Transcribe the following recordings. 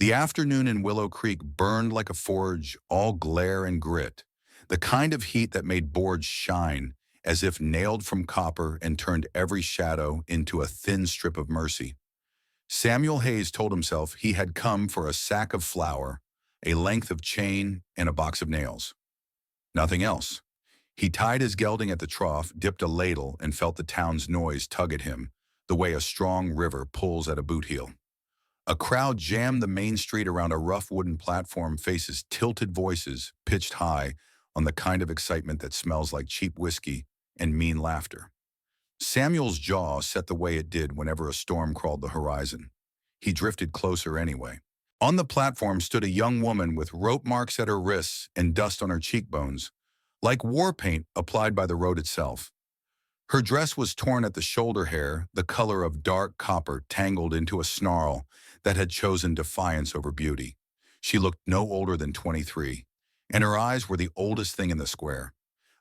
The afternoon in Willow Creek burned like a forge, all glare and grit, the kind of heat that made boards shine as if nailed from copper and turned every shadow into a thin strip of mercy. Samuel Hayes told himself he had come for a sack of flour, a length of chain, and a box of nails. Nothing else. He tied his gelding at the trough, dipped a ladle, and felt the town's noise tug at him, the way a strong river pulls at a boot heel. A crowd jammed the main street around a rough wooden platform, faces tilted, voices pitched high on the kind of excitement that smells like cheap whiskey and mean laughter. Samuel's jaw set the way it did whenever a storm crawled the horizon. He drifted closer anyway. On the platform stood a young woman with rope marks at her wrists and dust on her cheekbones, like war paint applied by the road itself. Her dress was torn at the shoulder hair, the color of dark copper tangled into a snarl that had chosen defiance over beauty. She looked no older than 23, and her eyes were the oldest thing in the square.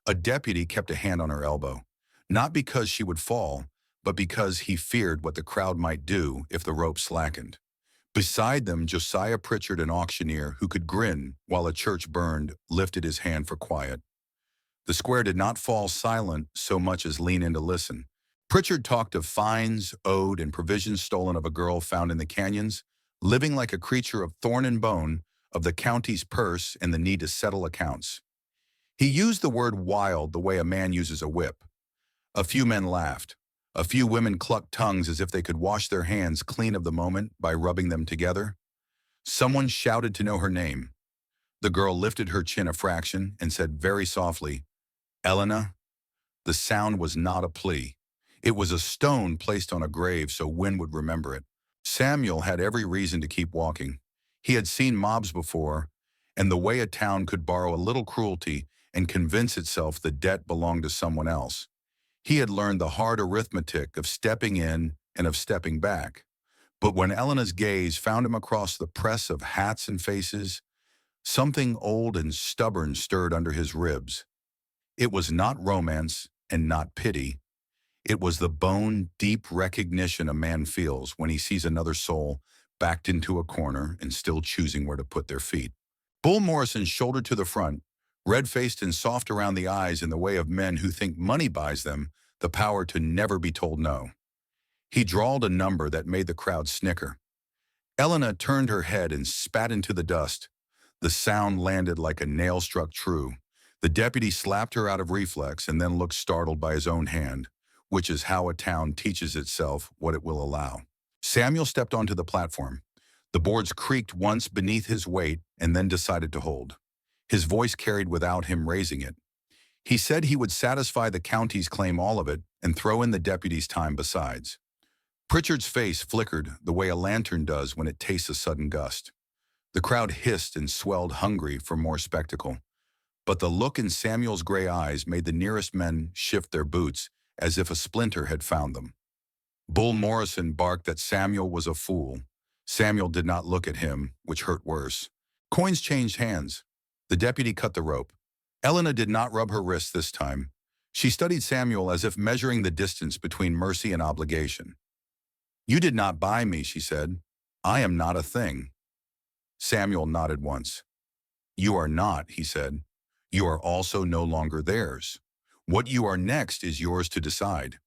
A deputy kept a hand on her elbow, not because she would fall, but because he feared what the crowd might do if the rope slackened. Beside them, Josiah Pritchard, an auctioneer who could grin while a church burned, lifted his hand for quiet. The square did not fall silent so much as lean in to listen. Pritchard talked of fines owed and provisions stolen of a girl found in the canyons, living like a creature of thorn and bone, of the county's purse and the need to settle accounts. He used the word wild the way a man uses a whip. A few men laughed. A few women clucked tongues as if they could wash their hands clean of the moment by rubbing them together. Someone shouted to know her name. The girl lifted her chin a fraction and said very softly, "Elena." The sound was not a plea. It was a stone placed on a grave so Wynne would remember it. Samuel had every reason to keep walking. He had seen mobs before, and the way a town could borrow a little cruelty and convince itself the debt belonged to someone else. He had learned the hard arithmetic of stepping in and of stepping back. But when Elena's gaze found him across the press of hats and faces, something old and stubborn stirred under his ribs. It was not romance and not pity. It was the bone-deep recognition a man feels when he sees another soul backed into a corner and still choosing where to put their feet. Bull Morrison shouldered to the front, red-faced and soft around the eyes in the way of men who think money buys them the power to never be told no. He drawled a number that made the crowd snicker. Elena turned her head and spat into the dust. The sound landed like a nail struck true. The deputy slapped her out of reflex and then looked startled by his own hand, which is how a town teaches itself what it will allow. Samuel stepped onto the platform. The boards creaked once beneath his weight and then decided to hold. His voice carried without him raising it. He said he would satisfy the county's claim, all of it, and throw in the deputy's time besides. Pritchard's face flickered the way a lantern does when it tastes a sudden gust. The crowd hissed and swelled, hungry for more spectacle. But the look in Samuel's gray eyes made the nearest men shift their boots as if a splinter had found them. Bull Morrison barked that Samuel was a fool. Samuel did not look at him, which hurt worse. Coins changed hands. The deputy cut the rope. Elena did not rub her wrists this time. She studied Samuel as if measuring the distance between mercy and obligation. "You did not buy me," she said. "I am not a thing." Samuel nodded once. "You are not," he said. "You are also no longer theirs. What you are next is yours to decide."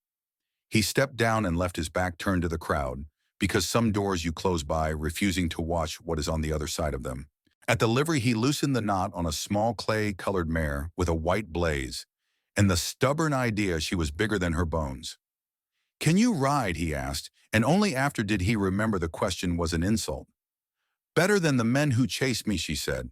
He stepped down and left his back turned to the crowd, because some doors you close by, refusing to watch what is on the other side of them. At the livery, he loosened the knot on a small clay-colored mare with a white blaze, and the stubborn idea she was bigger than her bones. "Can you ride?" he asked, and only after did he remember the question was an insult. "Better than the men who chased me," she said.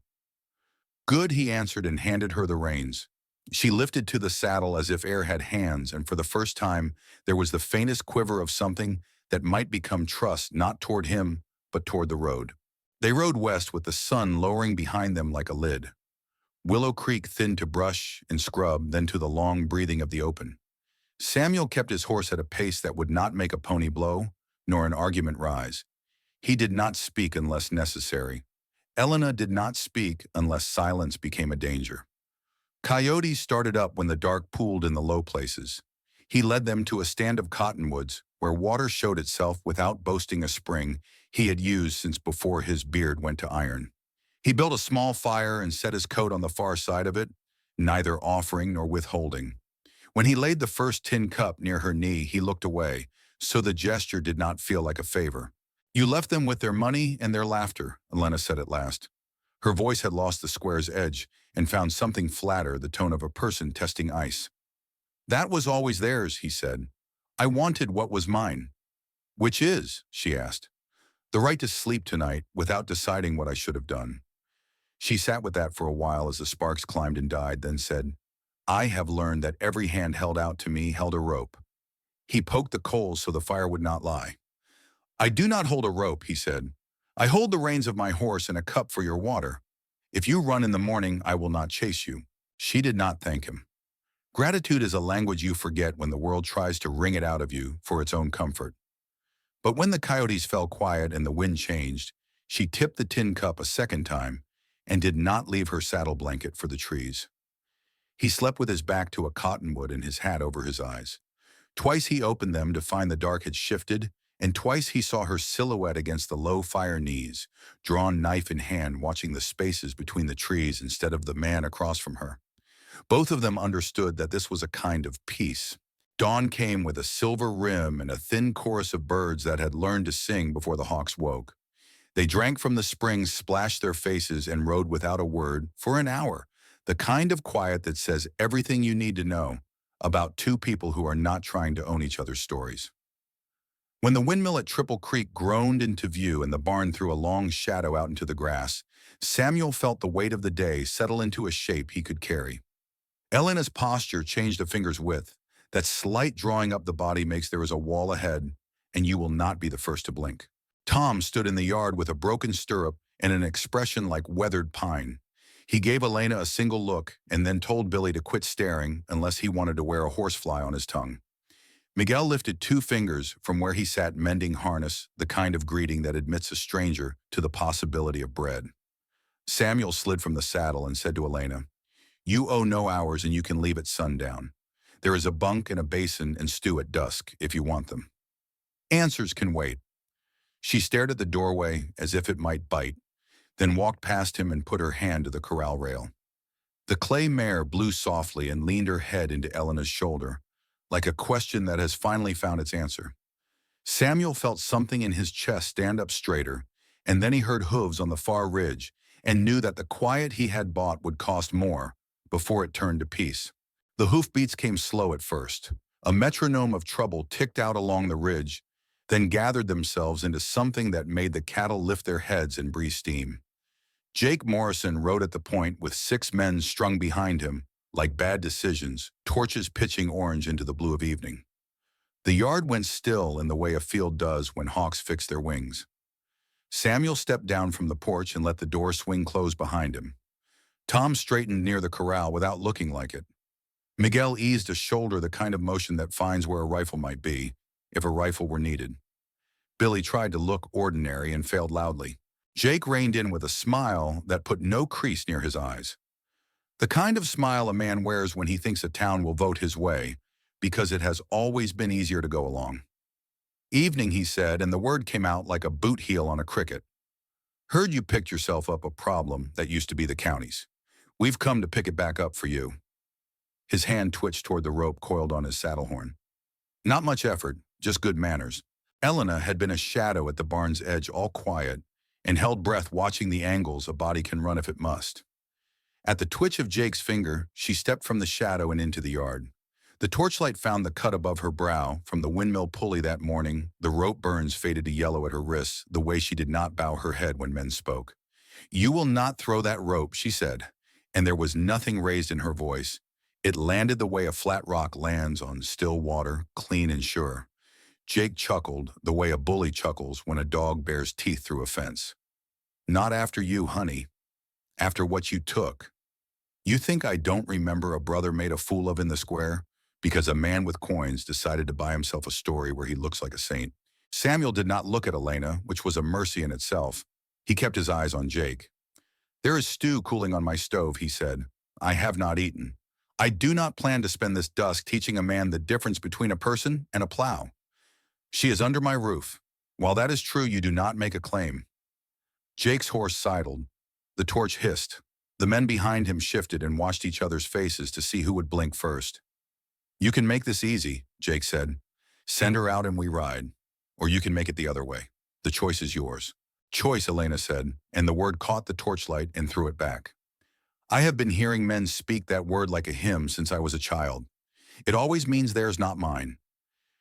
"Good," he answered and handed her the reins. She lifted to the saddle as if air had hands, and for the first time there was the faintest quiver of something that might become trust, not toward him, but toward the road. They rode west with the sun lowering behind them like a lid. Willow Creek thinned to brush and scrub, then to the long breathing of the open. Samuel kept his horse at a pace that would not make a pony blow, nor an argument rise. He did not speak unless necessary. Elena did not speak unless silence became a danger. Coyotes started up when the dark pooled in the low places. He led them to a stand of cottonwoods, where water showed itself without boasting a spring he had used since before his beard went to iron. He built a small fire and set his coat on the far side of it, neither offering nor withholding. When he laid the first tin cup near her knee, he looked away, so the gesture did not feel like a favor. "You left them with their money and their laughter," Elena said at last. Her voice had lost the square's edge and found something flatter, the tone of a person testing ice. "That was always theirs," he said. "I wanted what was mine." "Which is?" she asked. "The right to sleep tonight without deciding what I should have done." She sat with that for a while as the sparks climbed and died, then said, "I have learned that every hand held out to me held a rope." He poked the coals so the fire would not lie. "I do not hold a rope," he said. "I hold the reins of my horse and a cup for your water. If you run in the morning, I will not chase you." She did not thank him. Gratitude is a language you forget when the world tries to wring it out of you for its own comfort. But when the coyotes fell quiet and the wind changed, she tipped the tin cup a second time and did not leave her saddle blanket for the trees. He slept with his back to a cottonwood and his hat over his eyes. Twice he opened them to find the dark had shifted, and twice he saw her silhouette against the low fire knees, drawn knife in hand, watching the spaces between the trees instead of the man across from her. Both of them understood that this was a kind of peace. Dawn came with a silver rim and a thin chorus of birds that had learned to sing before the hawks woke. They drank from the springs, splashed their faces, and rode without a word for an hour, the kind of quiet that says everything you need to know about two people who are not trying to own each other's stories. When the windmill at Triple Creek groaned into view and the barn threw a long shadow out into the grass, Samuel felt the weight of the day settle into a shape he could carry. Elena's posture changed a finger's width. That slight drawing up the body makes there is a wall ahead, and you will not be the first to blink. Tom stood in the yard with a broken stirrup and an expression like weathered pine. He gave Elena a single look and then told Billy to quit staring unless he wanted to wear a horsefly on his tongue. Miguel lifted 2 fingers from where he sat mending harness, the kind of greeting that admits a stranger to the possibility of bread. Samuel slid from the saddle and said to Elena, "You owe no hours and you can leave at sundown. There is a bunk and a basin and stew at dusk if you want them. Answers can wait." She stared at the doorway as if it might bite, then walked past him and put her hand to the corral rail. The clay mare blew softly and leaned her head into Elena's shoulder, like a question that has finally found its answer. Samuel felt something in his chest stand up straighter, and then he heard hooves on the far ridge and knew that the quiet he had bought would cost more before it turned to peace. The hoofbeats came slow at first. A metronome of trouble ticked out along the ridge, then gathered themselves into something that made the cattle lift their heads and breathe steam. Jake Morrison rode at the point with 6 men strung behind him, like bad decisions, torches pitching orange into the blue of evening. The yard went still in the way a field does when hawks fix their wings. Samuel stepped down from the porch and let the door swing closed behind him. Tom straightened near the corral without looking like it. Miguel eased a shoulder, the kind of motion that finds where a rifle might be, if a rifle were needed. Billy tried to look ordinary and failed loudly. Jake reined in with a smile that put no crease near his eyes. The kind of smile a man wears when he thinks a town will vote his way, because it has always been easier to go along. "Evening," he said, and the word came out like a boot heel on a cricket. "Heard you picked yourself up a problem that used to be the county's. We've come to pick it back up for you." His hand twitched toward the rope coiled on his saddle horn. Not much effort, just good manners. Elena had been a shadow at the barn's edge, all quiet, and held breath watching the angles a body can run if it must. At the twitch of Jake's finger, she stepped from the shadow and into the yard. The torchlight found the cut above her brow. From the windmill pulley that morning, the rope burns faded to yellow at her wrists, the way she did not bow her head when men spoke. "You will not throw that rope," she said, and there was nothing raised in her voice. It landed the way a flat rock lands on still water, clean and sure. Jake chuckled the way a bully chuckles when a dog bares teeth through a fence. "Not after you, honey. After what you took. You think I don't remember a brother made a fool of in the square because a man with coins decided to buy himself a story where he looks like a saint?" Samuel did not look at Elena, which was a mercy in itself. He kept his eyes on Jake. "There is stew cooling on my stove," he said. "I have not eaten. I do not plan to spend this dusk teaching a man the difference between a person and a plow." She is under my roof. While that is true, you do not make a claim. Jake's horse sidled. The torch hissed. The men behind him shifted and watched each other's faces to see who would blink first. You can make this easy, Jake said. Send her out and we ride. Or you can make it the other way. The choice is yours. Choice, Elena said, and the word caught the torchlight and threw it back. I have been hearing men speak that word like a hymn since I was a child. It always means theirs, not mine.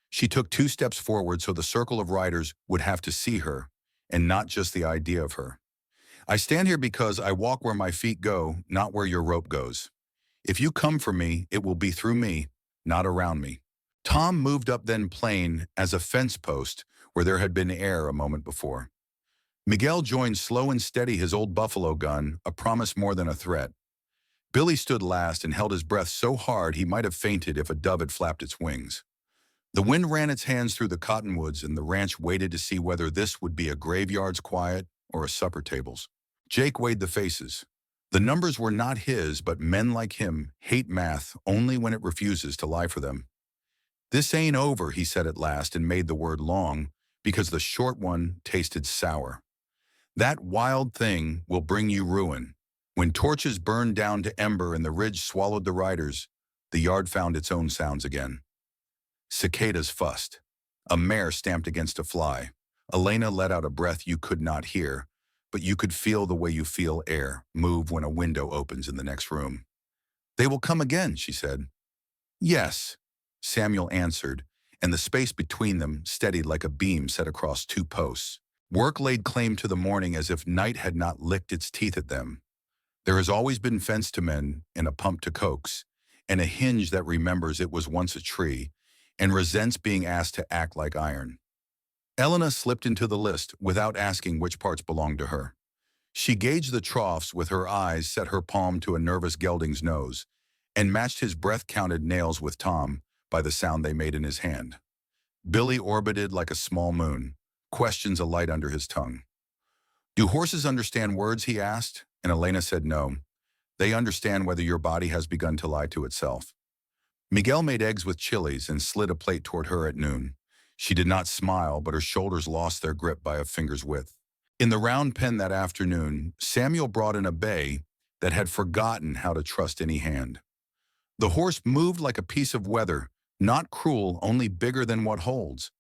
She took 2 steps forward so the circle of riders would have to see her, and not just the idea of her. I stand here because I walk where my feet go, not where your rope goes. If you come for me, it will be through me, not around me. Tom moved up then plain as a fence post where there had been air a moment before. Miguel joined slow and steady, his old buffalo gun, a promise more than a threat. Billy stood last and held his breath so hard he might have fainted if a dove had flapped its wings. The wind ran its hands through the cottonwoods and the ranch waited to see whether this would be a graveyard's quiet or a supper table's. Jake weighed the faces. The numbers were not his, but men like him hate math only when it refuses to lie for them. This ain't over, he said at last and made the word long because the short one tasted sour. That wild thing will bring you ruin. When torches burned down to ember and the ridge swallowed the riders, the yard found its own sounds again. Cicadas fussed. A mare stamped against a fly. Elena let out a breath you could not hear, but you could feel the way you feel air move when a window opens in the next room. They will come again, she said. Yes, Samuel answered, and the space between them steadied like a beam set across 2 posts. Work laid claim to the morning as if night had not licked its teeth at them. There has always been fence to mend and a pump to coax, and a hinge that remembers it was once a tree and resents being asked to act like iron. Elena slipped into the list without asking which parts belonged to her. She gauged the troughs with her eyes, set her palm to a nervous gelding's nose, and matched his breath-counted nails with Tom by the sound they made in his hand. Billy orbited like a small moon, questions alight under his tongue. Do horses understand words, he asked, and Elena said no. They understand whether your body has begun to lie to itself. Miguel made eggs with chilies and slid a plate toward her at noon. She did not smile, but her shoulders lost their grip by a finger's width. In the round pen that afternoon, Samuel brought in a bay that had forgotten how to trust any hand. The horse moved like a piece of weather, not cruel, only bigger than what holds.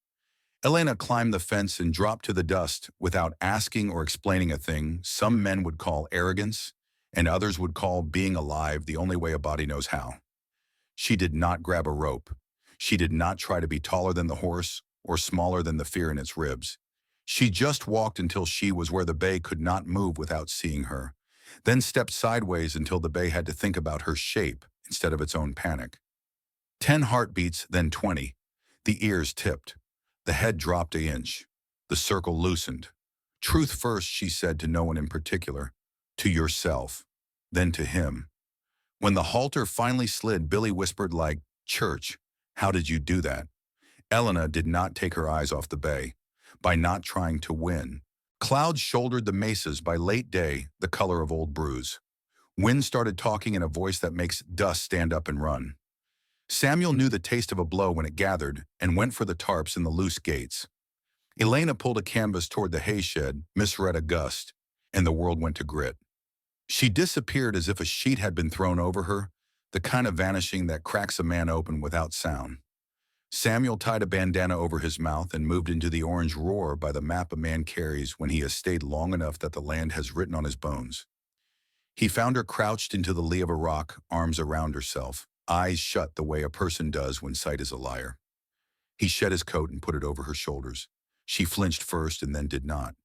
Elena climbed the fence and dropped to the dust without asking or explaining a thing some men would call arrogance, and others would call being alive the only way a body knows how. She did not grab a rope. She did not try to be taller than the horse or smaller than the fear in its ribs. She just walked until she was where the bay could not move without seeing her, then stepped sideways until the bay had to think about her shape instead of its own panic. 10 heartbeats, then 20. The ears tipped. The head dropped an inch. The circle loosened. Truth first, she said to no one in particular. To yourself. Then to him. When the halter finally slid, Billy whispered like, Church, how did you do that? Elena did not take her eyes off the bay. By not trying to win. Clouds shouldered the mesas by late day, the color of old brews. Wind started talking in a voice that makes dust stand up and run. Samuel knew the taste of a blow when it gathered and went for the tarps in the loose gates. Elena pulled a canvas toward the hay shed, misread a gust, and the world went to grit. She disappeared as if a sheet had been thrown over her, the kind of vanishing that cracks a man open without sound. Samuel tied a bandana over his mouth and moved into the orange roar by the map a man carries when he has stayed long enough that the land has written on his bones. He found her crouched into the lee of a rock, arms around herself, eyes shut the way a person does when sight is a liar. He shed his coat and put it over her shoulders. She flinched first and then did not.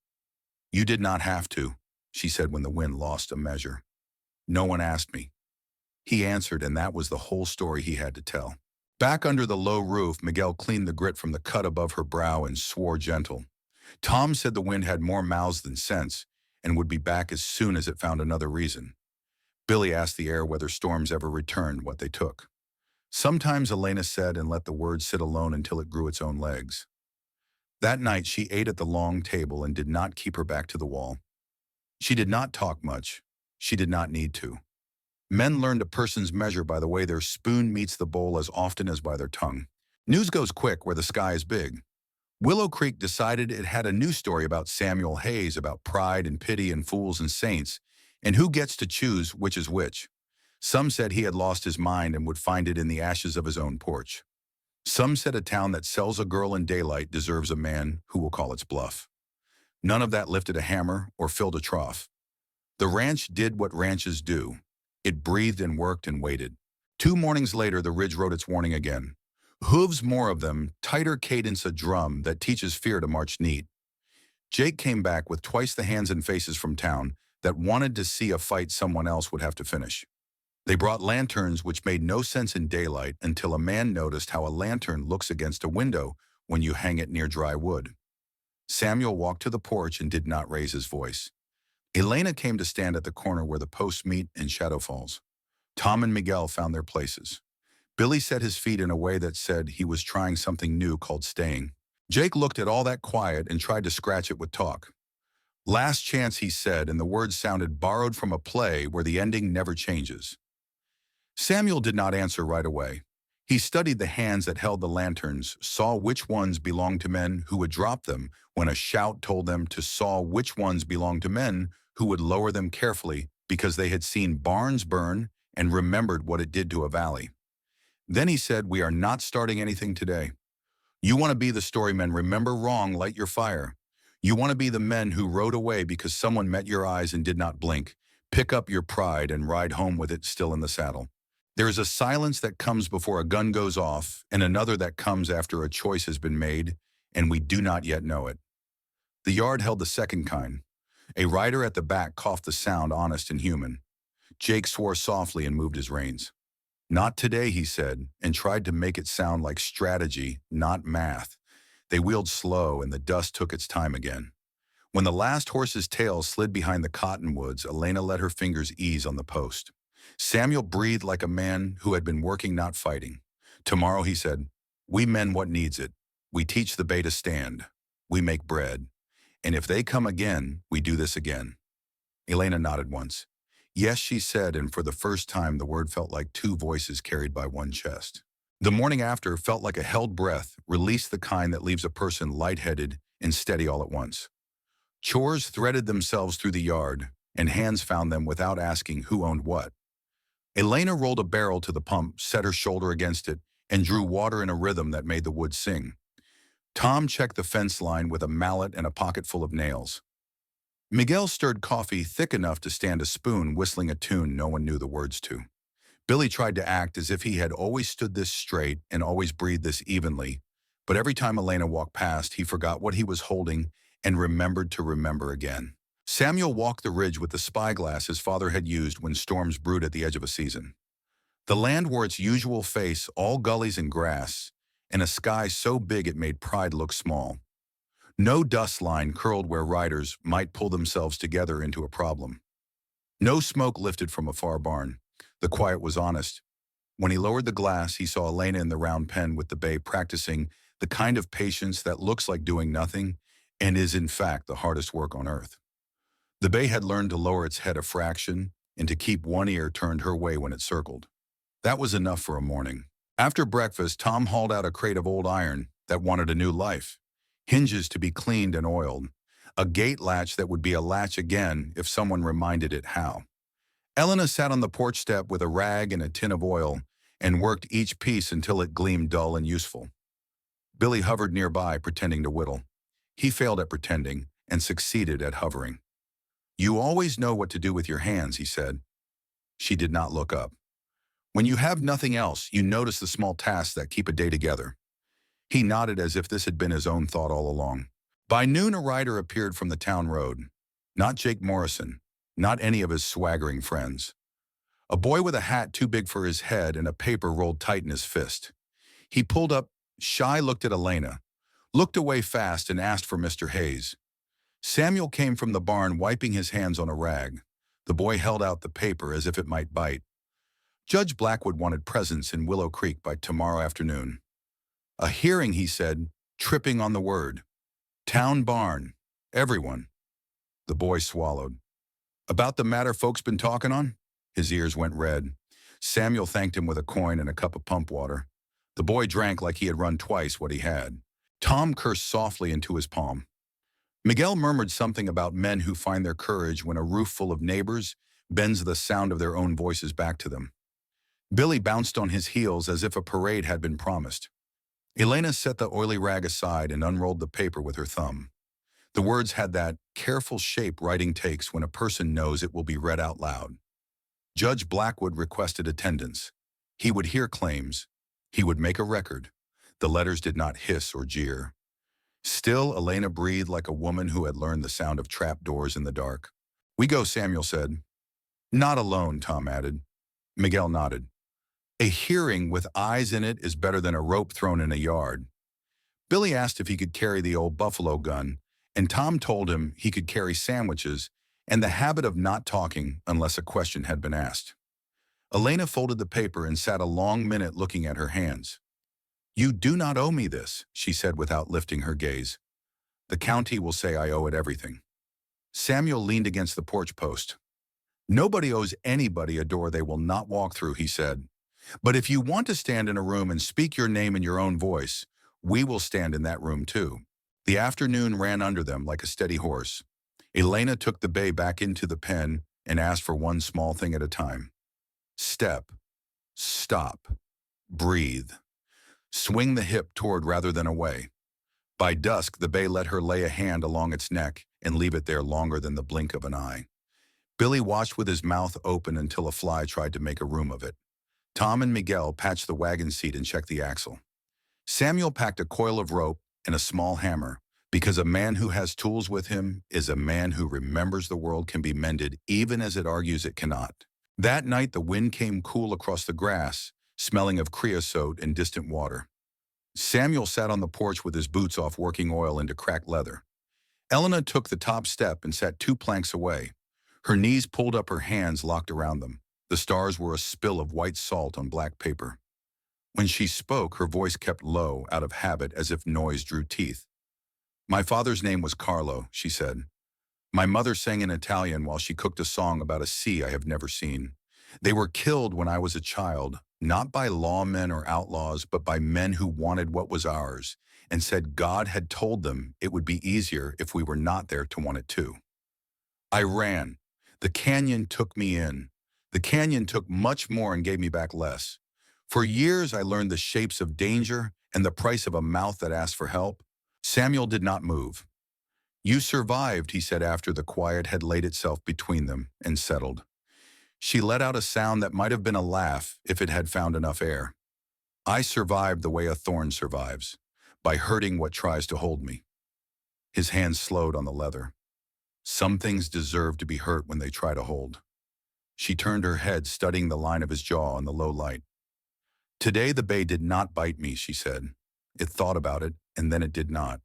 You did not have to, she said when the wind lost a measure. No one asked me. He answered, and that was the whole story he had to tell. Back under the low roof, Miguel cleaned the grit from the cut above her brow and swore gentle. Tom said the wind had more mouths than sense and would be back as soon as it found another reason. Billy asked the air whether storms ever returned what they took. Sometimes, Elena said, and let the word sit alone until it grew its own legs. That night she ate at the long table and did not keep her back to the wall. She did not talk much. She did not need to. Men learned a person's measure by the way their spoon meets the bowl as often as by their tongue. News goes quick where the sky is big. Willow Creek decided it had a new story about Samuel Hayes, about pride and pity and fools and saints, and who gets to choose which is which. Some said he had lost his mind and would find it in the ashes of his own porch. Some said a town that sells a girl in daylight deserves a man who will call its bluff. None of that lifted a hammer or filled a trough. The ranch did what ranches do. It breathed and worked and waited. 2 mornings later, the ridge wrote its warning again. Hooves more of them, tighter cadence a drum that teaches fear to march neat. Jake came back with twice the hands and faces from town that wanted to see a fight someone else would have to finish. They brought lanterns which made no sense in daylight until a man noticed how a lantern looks against a window when you hang it near dry wood. Samuel walked to the porch and did not raise his voice. Elena came to stand at the corner where the posts meet and shadow falls. Tom and Miguel found their places. Billy set his feet in a way that said he was trying something new called staying. Jake looked at all that quiet and tried to scratch it with talk. Last chance, he said, and the words sounded borrowed from a play where the ending never changes. Samuel did not answer right away. He studied the hands that held the lanterns, saw which ones belonged to men who would drop them when a shout told them to, saw which ones belonged to men who would lower them carefully because they had seen barns burn and remembered what it did to a valley. Then he said, "We are not starting anything today. You want to be the storymen, remember wrong, light your fire. You want to be the men who rode away because someone met your eyes and did not blink. Pick up your pride and ride home with it still in the saddle. There is a silence that comes before a gun goes off and another that comes after a choice has been made, and we do not yet know it." The yard held the second kind. A rider at the back coughed the sound honest and human. Jake swore softly and moved his reins. "Not today," he said, and tried to make it sound like strategy, not math. They wheeled slow, and the dust took its time again. When the last horse's tail slid behind the cottonwoods, Elena let her fingers ease on the post. Samuel breathed like a man who had been working, not fighting. "Tomorrow," he said, "we mend what needs it. We teach the bay to stand. We make bread. And if they come again, we do this again." Elena nodded once. "Yes," she said, and for the first time the word felt like two voices carried by one chest. The morning after felt like a held breath, released the kind that leaves a person lightheaded and steady all at once. Chores threaded themselves through the yard, and hands found them without asking who owned what. Elena rolled a barrel to the pump, set her shoulder against it, and drew water in a rhythm that made the wood sing. Tom checked the fence line with a mallet and a pocket full of nails. Miguel stirred coffee thick enough to stand a spoon, whistling a tune no one knew the words to. Billy tried to act as if he had always stood this straight and always breathed this evenly, but every time Elena walked past, he forgot what he was holding and remembered to remember again. Samuel walked the ridge with the spyglass his father had used when storms brewed at the edge of a season. The land wore its usual face, all gullies and grass, and a sky so big it made pride look small. No dust line curled where riders might pull themselves together into a problem. No smoke lifted from a far barn. The quiet was honest. When he lowered the glass, he saw Elena in the round pen with the bay practicing the kind of patience that looks like doing nothing and is in fact the hardest work on earth. The bay had learned to lower its head a fraction and to keep one ear turned her way when it circled. That was enough for a morning. After breakfast, Tom hauled out a crate of old iron that wanted a new life. Hinges to be cleaned and oiled. A gate latch that would be a latch again if someone reminded it how. Elena sat on the porch step with a rag and a tin of oil and worked each piece until it gleamed dull and useful. Billy hovered nearby, pretending to whittle. He failed at pretending and succeeded at hovering. "You always know what to do with your hands," he said. She did not look up. "When you have nothing else, you notice the small tasks that keep a day together." He nodded as if this had been his own thought all along. By noon, a rider appeared from the town road. Not Jake Morrison, not any of his swaggering friends. A boy with a hat too big for his head and a paper rolled tight in his fist. He pulled up, shy, looked at Elena, looked away fast, and asked for Mr. Hayes. Samuel came from the barn, wiping his hands on a rag. The boy held out the paper as if it might bite. Judge Blackwood wanted presents in Willow Creek by tomorrow afternoon. "A hearing," he said, tripping on the word. "Town barn. Everyone." The boy swallowed. "About the matter folks been talking on?" His ears went red. Samuel thanked him with a coin and a cup of pump water. The boy drank like he had run twice what he had. Tom cursed softly into his palm. Miguel murmured something about men who find their courage when a roof full of neighbors bends the sound of their own voices back to them. Billy bounced on his heels as if a parade had been promised. Elena set the oily rag aside and unrolled the paper with her thumb. The words had that careful shape writing takes when a person knows it will be read out loud. Judge Blackwood requested attendance. He would hear claims. He would make a record. The letters did not hiss or jeer. Still, Elena breathed like a woman who had learned the sound of trap doors in the dark. "We go," Samuel said. "Not alone," Tom added. Miguel nodded. "A hearing with eyes in it is better than a rope thrown in a yard." Billy asked if he could carry the old buffalo gun, and Tom told him he could carry sandwiches and the habit of not talking unless a question had been asked. Elena folded the paper and sat a long minute looking at her hands. "You do not owe me this," she said without lifting her gaze. "The county will say I owe it everything." Samuel leaned against the porch post. "Nobody owes anybody a door they will not walk through," he said. "But if you want to stand in a room and speak your name in your own voice, we will stand in that room too." The afternoon ran under them like a steady horse. Elena took the bay back into the pen and asked for one small thing at a time. Step. Stop. Breathe. Swing the hip toward rather than away. By dusk, the bay let her lay a hand along its neck and leave it there longer than the blink of an eye. Billy watched with his mouth open until a fly tried to make a room of it. Tom and Miguel patched the wagon seat and checked the axle. Samuel packed a coil of rope and a small hammer, because a man who has tools with him is a man who remembers the world can be mended even as it argues it cannot. That night the wind came cool across the grass, smelling of creosote and distant water. Samuel sat on the porch with his boots off working oil into cracked leather. Elena took the top step and sat 2 planks away. Her knees pulled up, her hands locked around them. The stars were a spill of white salt on black paper. When she spoke, her voice kept low, out of habit, as if noise drew teeth. "My father's name was Carlo," she said. "My mother sang in Italian while she cooked a song about a sea I have never seen. They were killed when I was a child, not by lawmen or outlaws, but by men who wanted what was ours, and said God had told them it would be easier if we were not there to want it too. I ran. The canyon took me in. The canyon took much more and gave me back less. For years I learned the shapes of danger and the price of a mouth that asked for help." Samuel did not move. "You survived," he said after the quiet had laid itself between them and settled. She let out a sound that might have been a laugh if it had found enough air. "I survived the way a thorn survives, by hurting what tries to hold me." His hands slowed on the leather. "Some things deserve to be hurt when they try to hold." She turned her head, studying the line of his jaw in the low light. "Today the bay did not bite me," she said. "It thought about it, and then it did not.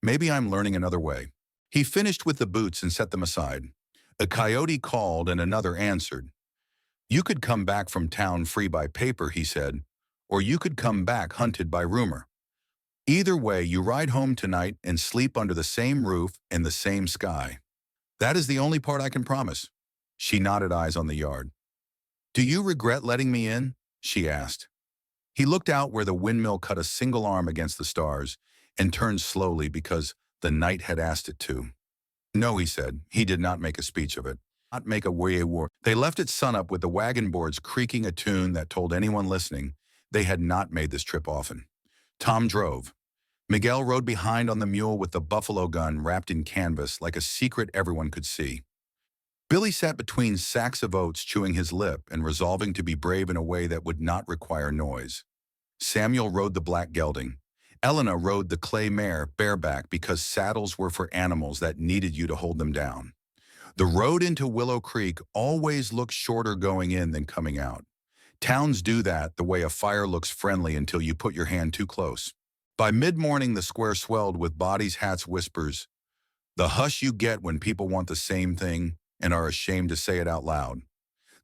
Maybe I'm learning another way." He finished with the boots and set them aside. A coyote called and another answered. "You could come back from town free by paper," he said, "or you could come back hunted by rumor. Either way, you ride home tonight and sleep under the same roof and the same sky. That is the only part I can promise." She nodded, eyes on the yard. "Do you regret letting me in?" she asked. He looked out where the windmill cut a single arm against the stars and turned slowly because the night had asked it to. "No," he said. He did not make a speech of it. Not make a war. They left at sunup with the wagon boards creaking a tune that told anyone listening they had not made this trip often. Tom drove. Miguel rode behind on the mule with the buffalo gun wrapped in canvas like a secret everyone could see. Billy sat between sacks of oats, chewing his lip and resolving to be brave in a way that would not require noise. Samuel rode the black gelding. Elena rode the clay mare bareback because saddles were for animals that needed you to hold them down. The road into Willow Creek always looked shorter going in than coming out. Towns do that the way a fire looks friendly until you put your hand too close. By mid-morning, the square swelled with bodies, hats, whispers. The hush you get when people want the same thing and are ashamed to say it out loud.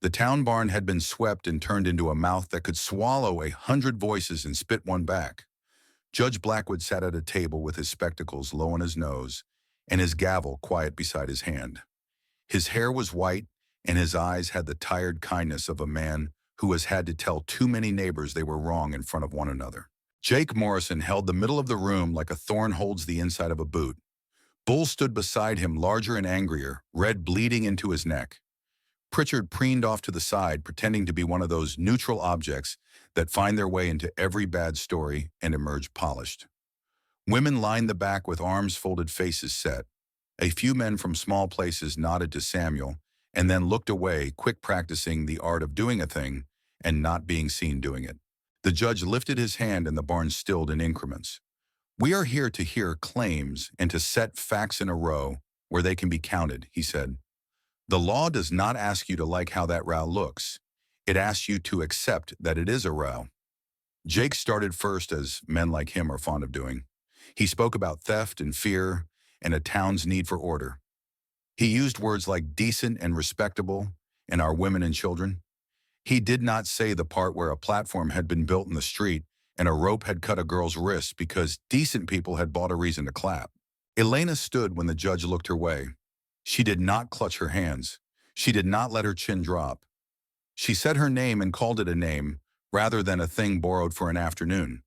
The town barn had been swept and turned into a mouth that could swallow 100 voices and spit one back. Judge Blackwood sat at a table with his spectacles low on his nose and his gavel quiet beside his hand. His hair was white and his eyes had the tired kindness of a man who has had to tell too many neighbors they were wrong in front of one another. Jake Morrison held the middle of the room like a thorn holds the inside of a boot. Bull stood beside him, larger and angrier, red bleeding into his neck. Pritchard preened off to the side, pretending to be one of those neutral objects that find their way into every bad story and emerge polished. Women lined the back with arms folded, faces set. A few men from small places nodded to Samuel and then looked away, quick practicing the art of doing a thing and not being seen doing it. The judge lifted his hand and the barn stilled in increments. "We are here to hear claims and to set facts in a row where they can be counted," he said. "The law does not ask you to like how that row looks. It asks you to accept that it is a row." Jake started first, as men like him are fond of doing. He spoke about theft and fear and a town's need for order. He used words like decent and respectable and our women and children. He did not say the part where a platform had been built in the street and a rope had cut a girl's wrist because decent people had bought a reason to clap. Elena stood when the judge looked her way. She did not clutch her hands. She did not let her chin drop. She said her name and called it a name rather than a thing borrowed for an afternoon.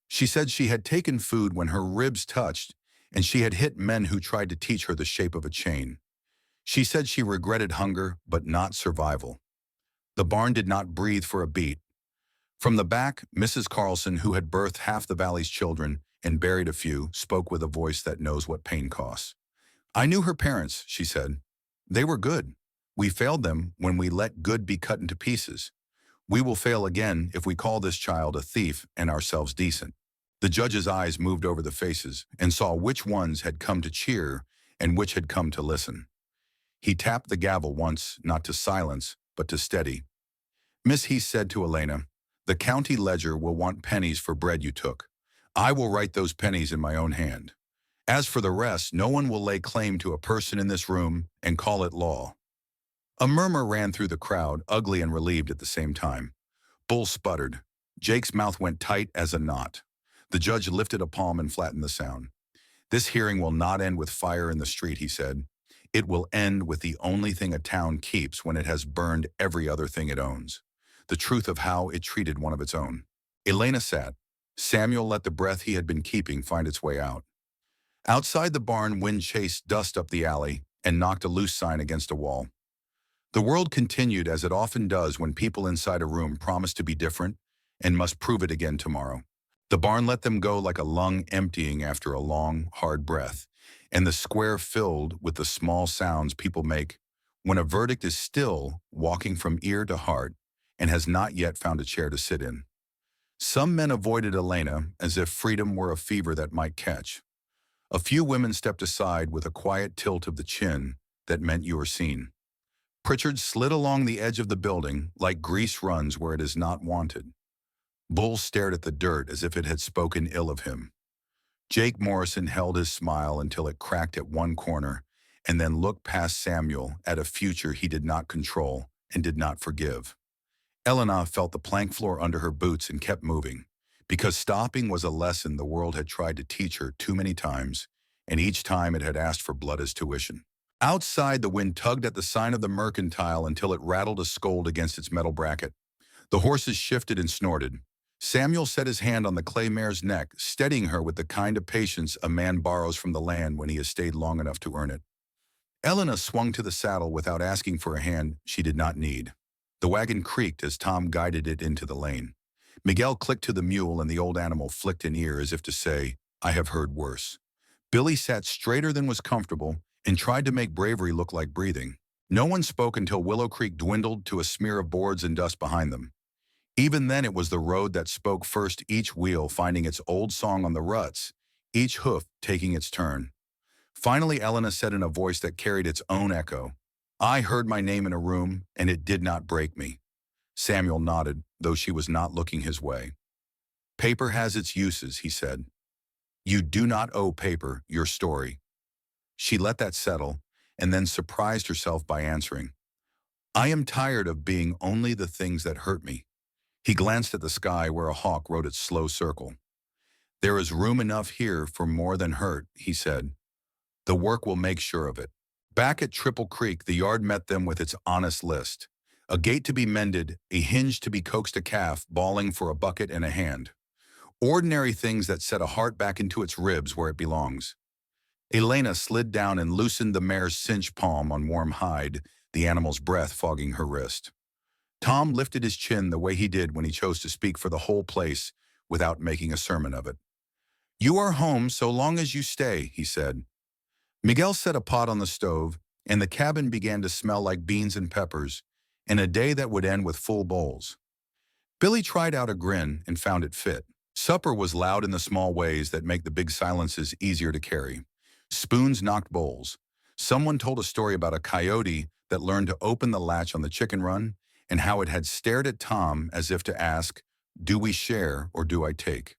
She said she had taken food when her ribs touched, and she had hit men who tried to teach her the shape of a chain. She said she regretted hunger, but not survival. The barn did not breathe for a beat. From the back, Mrs. Carlson, who had birthed half the valley's children and buried a few, spoke with a voice that knows what pain costs. "I knew her parents," she said. "They were good. We failed them when we let good be cut into pieces. We will fail again if we call this child a thief and ourselves decent." The judge's eyes moved over the faces and saw which ones had come to cheer and which had come to listen. He tapped the gavel once, not to silence, but to steady. "Miss," he said to Elena, "the county ledger will want pennies for bread you took. I will write those pennies in my own hand. As for the rest, no one will lay claim to a person in this room and call it law." A murmur ran through the crowd, ugly and relieved at the same time. Bull sputtered. Jake's mouth went tight as a knot. The judge lifted a palm and flattened the sound. "This hearing will not end with fire in the street," he said. "It will end with the only thing a town keeps when it has burned every other thing it owns. The truth of how it treated one of its own." Elena sat. Samuel let the breath he had been keeping find its way out. Outside the barn, wind chased dust up the alley and knocked a loose sign against a wall. The world continued as it often does when people inside a room promise to be different and must prove it again tomorrow. The barn let them go like a lung emptying after a long, hard breath, and the square filled with the small sounds people make when a verdict is still walking from ear to heart and has not yet found a chair to sit in. Some men avoided Elena as if freedom were a fever that might catch. A few women stepped aside with a quiet tilt of the chin that meant you were seen. Pritchard slid along the edge of the building like grease runs where it is not wanted. Bull stared at the dirt as if it had spoken ill of him. Jake Morrison held his smile until it cracked at one corner and then looked past Samuel at a future he did not control and did not forgive. Elena felt the plank floor under her boots and kept moving, because stopping was a lesson the world had tried to teach her too many times, and each time it had asked for blood as tuition. Outside, the wind tugged at the sign of the mercantile until it rattled a scold against its metal bracket. The horses shifted and snorted. Samuel set his hand on the clay mare's neck, steadying her with the kind of patience a man borrows from the land when he has stayed long enough to earn it. Elena swung to the saddle without asking for a hand she did not need. The wagon creaked as Tom guided it into the lane. Miguel clicked to the mule and the old animal flicked an ear as if to say, "I have heard worse." Billy sat straighter than was comfortable and tried to make bravery look like breathing. No one spoke until Willow Creek dwindled to a smear of boards and dust behind them. Even then it was the road that spoke first, each wheel finding its old song on the ruts, each hoof taking its turn. Finally, Elena said in a voice that carried its own echo, "I heard my name in a room, and it did not break me." Samuel nodded, though she was not looking his way. "Paper has its uses," he said. "You do not owe paper your story." She let that settle, and then surprised herself by answering, "I am tired of being only the things that hurt me." He glanced at the sky where a hawk rode its slow circle. "There is room enough here for more than hurt," he said. "The work will make sure of it." Back at Triple Creek, the yard met them with its honest list. A gate to be mended, a hinge to be coaxed, a calf bawling for a bucket and a hand. ordinary things that set a heart back into its ribs where it belongs. Elena slid down and loosened the mare's cinch palm on warm hide, the animal's breath fogging her wrist. Tom lifted his chin the way he did when he chose to speak for the whole place without making a sermon of it. "You are home so long as you stay," he said. Miguel set a pot on the stove, and the cabin began to smell like beans and peppers, in a day that would end with full bowls. Billy tried out a grin and found it fit. Supper was loud in the small ways that make the big silences easier to carry. Spoons knocked bowls. Someone told a story about a coyote that learned to open the latch on the chicken run and how it had stared at Tom as if to ask, "Do we share or do I take?"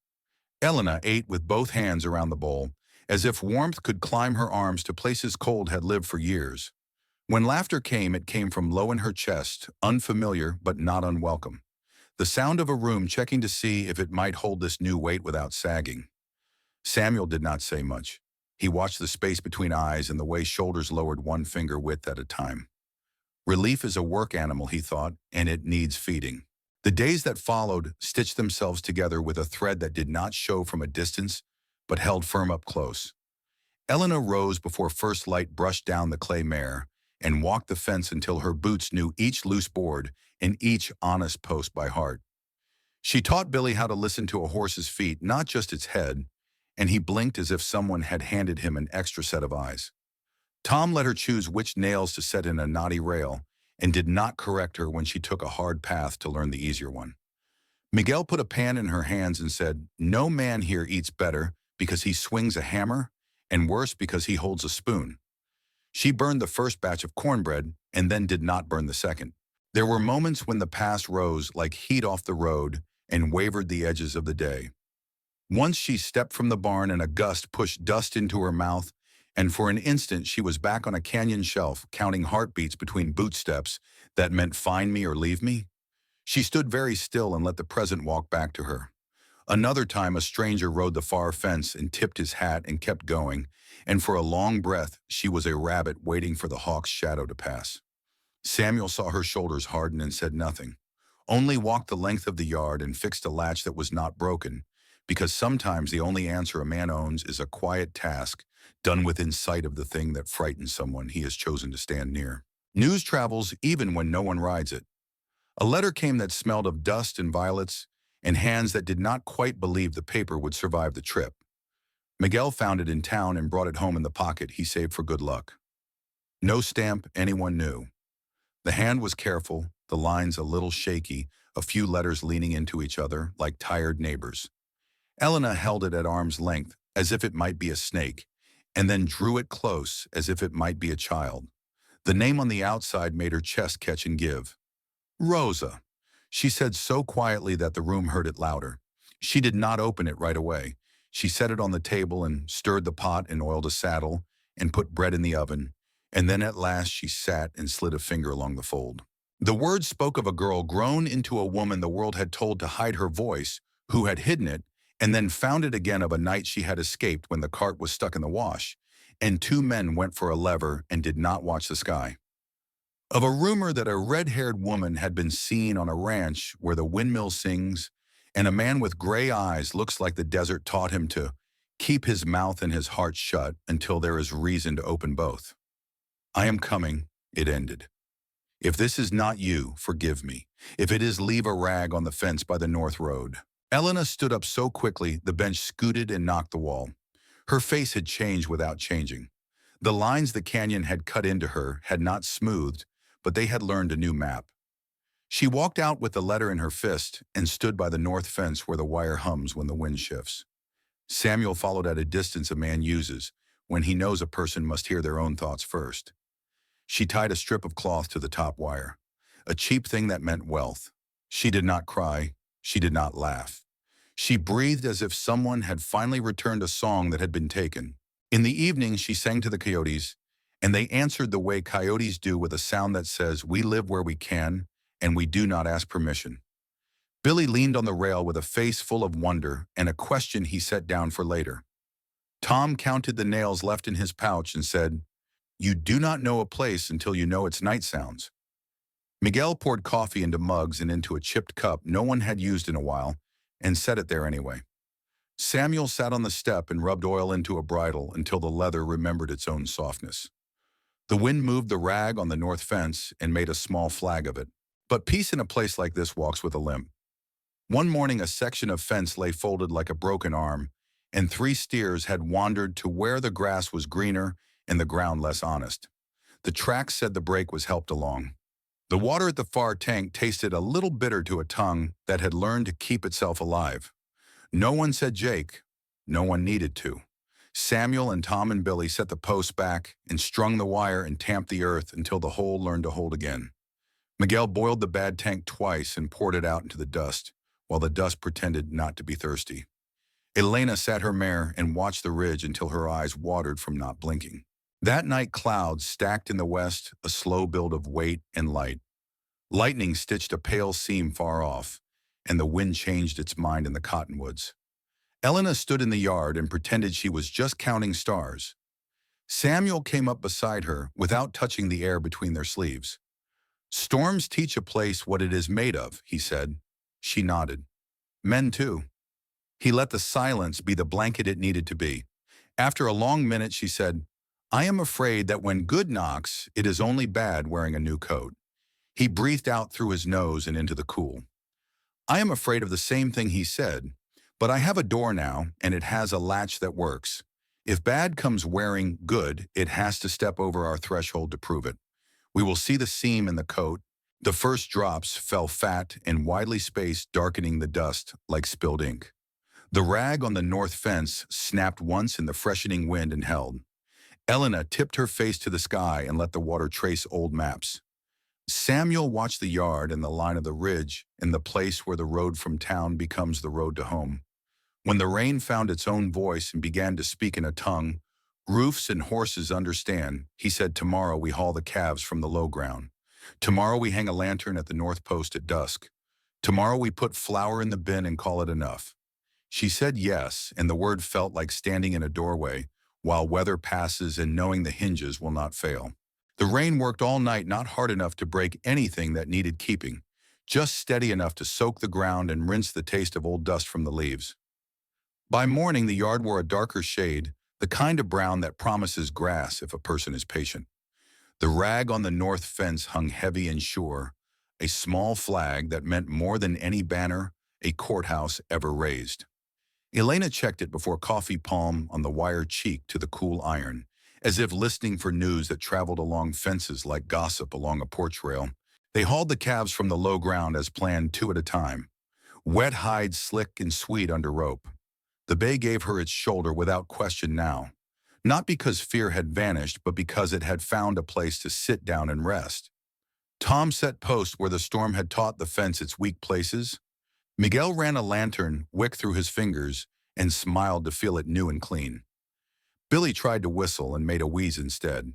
Elena ate with both hands around the bowl, as if warmth could climb her arms to places cold had lived for years. When laughter came, it came from low in her chest, unfamiliar but not unwelcome. The sound of a room checking to see if it might hold this new weight without sagging. Samuel did not say much. He watched the space between eyes and the way shoulders lowered one finger width at a time. Relief is a work animal, he thought, and it needs feeding. The days that followed stitched themselves together with a thread that did not show from a distance, but held firm up close. Elena rose before first light brushed down the clay mare and walked the fence until her boots knew each loose board and each honest post by heart. She taught Billy how to listen to a horse's feet, not just its head, and he blinked as if someone had handed him an extra set of eyes. Tom let her choose which nails to set in a knotty rail and did not correct her when she took a hard path to learn the easier one. Miguel put a pan in her hands and said, "No man here eats better because he swings a hammer, and worse because he holds a spoon." She burned the first batch of cornbread and then did not burn the second. There were moments when the past rose like heat off the road and wavered the edges of the day. Once she stepped from the barn and a gust pushed dust into her mouth, and for an instant she was back on a canyon shelf counting heartbeats between boot steps that meant find me or leave me. She stood very still and let the present walk back to her. Another time a stranger rode the far fence and tipped his hat and kept going, and for a long breath she was a rabbit waiting for the hawk's shadow to pass. Samuel saw her shoulders harden and said nothing, only walked the length of the yard and fixed a latch that was not broken, because sometimes the only answer a man owns is a quiet task done within sight of the thing that frightens someone he has chosen to stand near. News travels even when no one rides it. A letter came that smelled of dust and violets, and hands that did not quite believe the paper would survive the trip. Miguel found it in town and brought it home in the pocket he saved for good luck. No stamp anyone knew. The hand was careful, the lines a little shaky, a few letters leaning into each other like tired neighbors. Elena held it at arm's length, as if it might be a snake, and then drew it close, as if it might be a child. The name on the outside made her chest catch and give. "Rosa," she said so quietly that the room heard it louder. She did not open it right away. She set it on the table and stirred the pot and oiled a saddle and put bread in the oven, and then at last she sat and slid a finger along the fold. The words spoke of a girl grown into a woman the world had told to hide her voice, who had hidden it, and then found it again, of a night she had escaped when the cart was stuck in the wash, and two men went for a lever and did not watch the sky. Of a rumor that a red-haired woman had been seen on a ranch where the windmill sings, and a man with gray eyes looks like the desert taught him to keep his mouth and his heart shut until there is reason to open both. "I am coming," it ended. "If this is not you, forgive me. If it is, leave a rag on the fence by the north road." Elena stood up so quickly the bench scooted and knocked the wall. Her face had changed without changing. The lines the canyon had cut into her had not smoothed, but they had learned a new map. She walked out with the letter in her fist and stood by the north fence where the wire hums when the wind shifts. Samuel followed at a distance a man uses when he knows a person must hear their own thoughts first. She tied a strip of cloth to the top wire, a cheap thing that meant wealth. She did not cry. She did not laugh. She breathed as if someone had finally returned a song that had been taken. In the evening, she sang to the coyotes, and they answered the way coyotes do, with a sound that says, "We live where we can, and we do not ask permission." Billy leaned on the rail with a face full of wonder and a question he set down for later. Tom counted the nails left in his pouch and said, "You do not know a place until you know its night sounds." Miguel poured coffee into mugs and into a chipped cup no one had used in a while and set it there anyway. Samuel sat on the step and rubbed oil into a bridle until the leather remembered its own softness. The wind moved the rag on the north fence and made a small flag of it. But peace in a place like this walks with a limp. One morning a section of fence lay folded like a broken arm, and 3 steers had wandered to where the grass was greener and the ground less honest. The tracks said the break was helped along. The water at the far tank tasted a little bitter to a tongue that had learned to keep itself alive. No one said Jake. No one needed to. Samuel and Tom and Billy set the posts back and strung the wire and tamped the earth until the hole learned to hold again. Miguel boiled the bad tank twice and poured it out into the dust, while the dust pretended not to be thirsty. Elena sat her mare and watched the ridge until her eyes watered from not blinking. That night clouds stacked in the west, a slow build of weight and light. Lightning stitched a pale seam far off, and the wind changed its mind in the cottonwoods. Elena stood in the yard and pretended she was just counting stars. Samuel came up beside her without touching the air between their sleeves. "Storms teach a place what it is made of," he said. She nodded. "Men too." He let the silence be the blanket it needed to be. After a long minute, she said, "I am afraid that when good knocks, it is only bad wearing a new coat." He breathed out through his nose and into the cool. "I am afraid of the same thing," he said, "but I have a door now, and it has a latch that works. If bad comes wearing good, it has to step over our threshold to prove it. We will see the seam in the coat." The first drops fell fat and widely spaced, darkening the dust like spilled ink. The rag on the north fence snapped once in the freshening wind and held. Elena tipped her face to the sky and let the water trace old maps. Samuel watched the yard and the line of the ridge and the place where the road from town becomes the road to home. When the rain found its own voice and began to speak in a tongue, "Roofs and horses understand," he said. "Tomorrow we haul the calves from the low ground. Tomorrow we hang a lantern at the north post at dusk. Tomorrow we put flour in the bin and call it enough." She said yes, and the word felt like standing in a doorway, while weather passes and knowing the hinges will not fail. The rain worked all night, not hard enough to break anything that needed keeping, just steady enough to soak the ground and rinse the taste of old dust from the leaves. By morning, the yard wore a darker shade, the kind of brown that promises grass if a person is patient. The rag on the north fence hung heavy and sure, a small flag that meant more than any banner a courthouse ever raised. Elena checked it before coffee palm on the wire cheek to the cool iron, as if listening for news that traveled along fences like gossip along a porch rail. They hauled the calves from the low ground as planned, 2 at a time. Wet hide slick and sweet under rope. The bay gave her its shoulder without question now, not because fear had vanished, but because it had found a place to sit down and rest. Tom set posts where the storm had taught the fence its weak places. Miguel ran a lantern wick through his fingers and smiled to feel it new and clean. Billy tried to whistle and made a wheeze instead.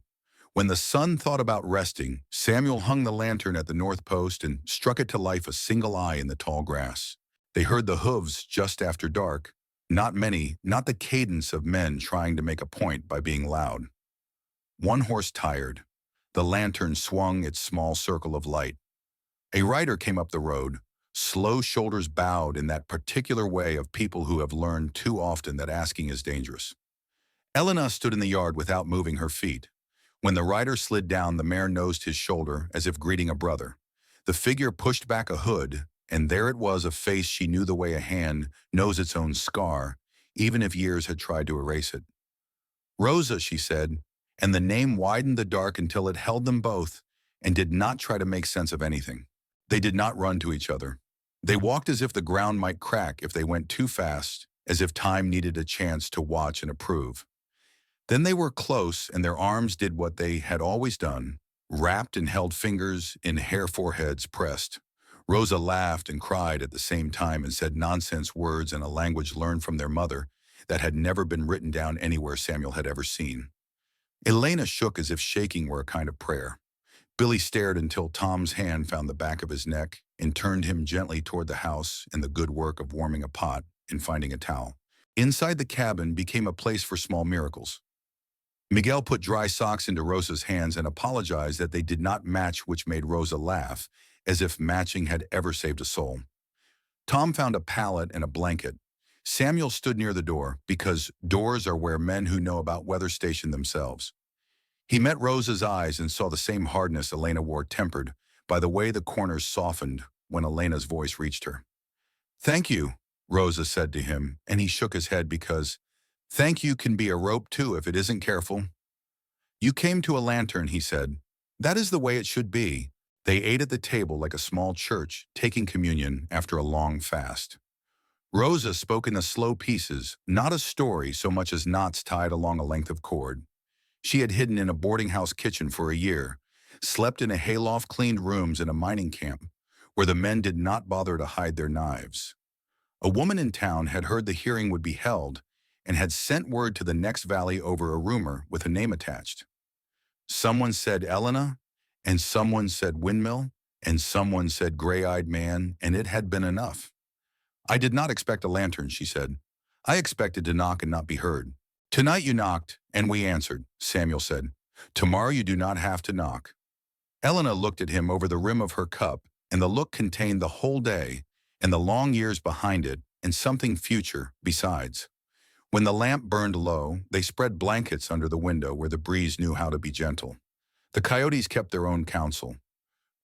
When the sun thought about resting, Samuel hung the lantern at the north post and struck it to life, a single eye in the tall grass. They heard the hooves just after dark. Not many, not the cadence of men trying to make a point by being loud. One horse tired. The lantern swung its small circle of light. A rider came up the road, slow shoulders bowed in that particular way of people who have learned too often that asking is dangerous. Elena stood in the yard without moving her feet. When the rider slid down, the mare nosed his shoulder as if greeting a brother. The figure pushed back a hood, and there it was, a face she knew the way a hand knows its own scar, even if years had tried to erase it. "Rosa," she said, and the name widened the dark until it held them both and did not try to make sense of anything. They did not run to each other. They walked as if the ground might crack if they went too fast, as if time needed a chance to watch and approve. Then they were close, and their arms did what they had always done, wrapped and held fingers in hair foreheads pressed. Rosa laughed and cried at the same time and said nonsense words in a language learned from their mother that had never been written down anywhere Samuel had ever seen. Elena shook as if shaking were a kind of prayer. Billy stared until Tom's hand found the back of his neck and turned him gently toward the house and the good work of warming a pot and finding a towel. Inside the cabin became a place for small miracles. Miguel put dry socks into Rosa's hands and apologized that they did not match, which made Rosa laugh, as if matching had ever saved a soul. Tom found a pallet and a blanket. Samuel stood near the door because doors are where men who know about weather station themselves. He met Rosa's eyes and saw the same hardness Elena wore, tempered by the way the corners softened when Elena's voice reached her. "Thank you," Rosa said to him, and he shook his head because thank you can be a rope too if it isn't careful. "You came to a lantern," he said. "That is the way it should be." They ate at the table like a small church, taking communion after a long fast. Rosa spoke in the slow pieces, not a story so much as knots tied along a length of cord. She had hidden in a boarding house kitchen for a year, slept in a hayloft, cleaned rooms in a mining camp, where the men did not bother to hide their knives. A woman in town had heard the hearing would be held and had sent word to the next valley over a rumor with a name attached. Someone said Elena, and someone said windmill, and someone said gray-eyed man, and it had been enough. "I did not expect a lantern," she said. "I expected to knock and not be heard." "Tonight you knocked, and we answered," Samuel said. "Tomorrow you do not have to knock." Elena looked at him over the rim of her cup, and the look contained the whole day, and the long years behind it, and something future besides. When the lamp burned low, they spread blankets under the window where the breeze knew how to be gentle. The coyotes kept their own counsel.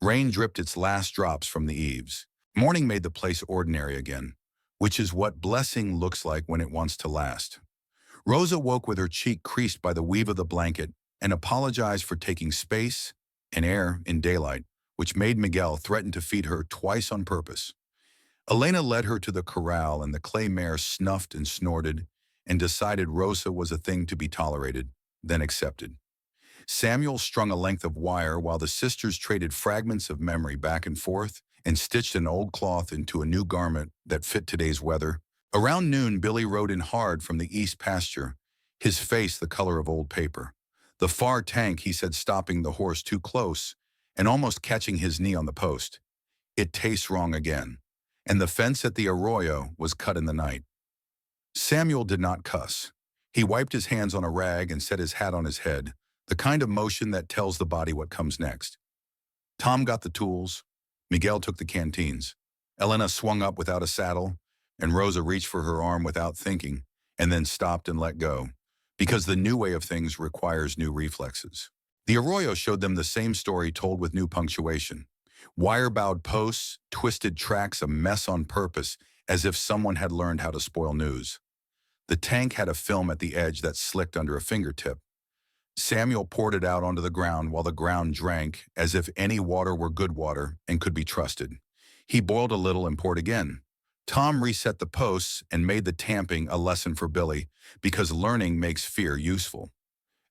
Rain dripped its last drops from the eaves. Morning made the place ordinary again, which is what blessing looks like when it wants to last. Rosa woke with her cheek creased by the weave of the blanket and apologized for taking space and air in daylight, which made Miguel threaten to feed her twice on purpose. Elena led her to the corral, and the clay mare snuffed and snorted and decided Rosa was a thing to be tolerated, then accepted. Samuel strung a length of wire while the sisters traded fragments of memory back and forth and stitched an old cloth into a new garment that fit today's weather. Around noon, Billy rode in hard from the east pasture, his face the color of old paper. "The far tank," he said, stopping the horse too close and almost catching his knee on the post. "It tastes wrong again." And the fence at the arroyo was cut in the night. Samuel did not cuss. He wiped his hands on a rag and set his hat on his head, the kind of motion that tells the body what comes next. Tom got the tools. Miguel took the canteens. Elena swung up without a saddle, and Rosa reached for her arm without thinking, and then stopped and let go, because the new way of things requires new reflexes. The arroyo showed them the same story told with new punctuation. Wire-bowed posts, twisted tracks, a mess on purpose, as if someone had learned how to spoil news. The tank had a film at the edge that slicked under a fingertip. Samuel poured it out onto the ground while the ground drank, as if any water were good water and could be trusted. He boiled a little and poured again. Tom reset the posts and made the tamping a lesson for Billy, because learning makes fear useful.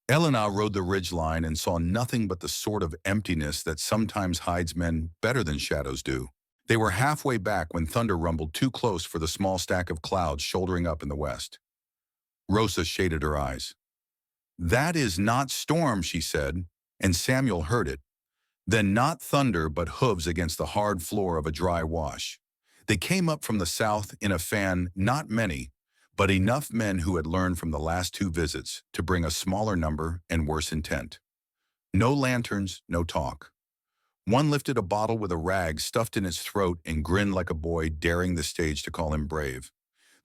Elena rode the ridgeline and saw nothing but the sort of emptiness that sometimes hides men better than shadows do. They were halfway back when thunder rumbled too close for the small stack of clouds shouldering up in the west. Rosa shaded her eyes. "That is not storm," she said, and Samuel heard it. Then not thunder, but hooves against the hard floor of a dry wash. They came up from the south in a fan, not many, but enough men who had learned from the last two visits to bring a smaller number and worse intent. No lanterns, no talk. One lifted a bottle with a rag stuffed in its throat and grinned like a boy daring the stage to call him brave.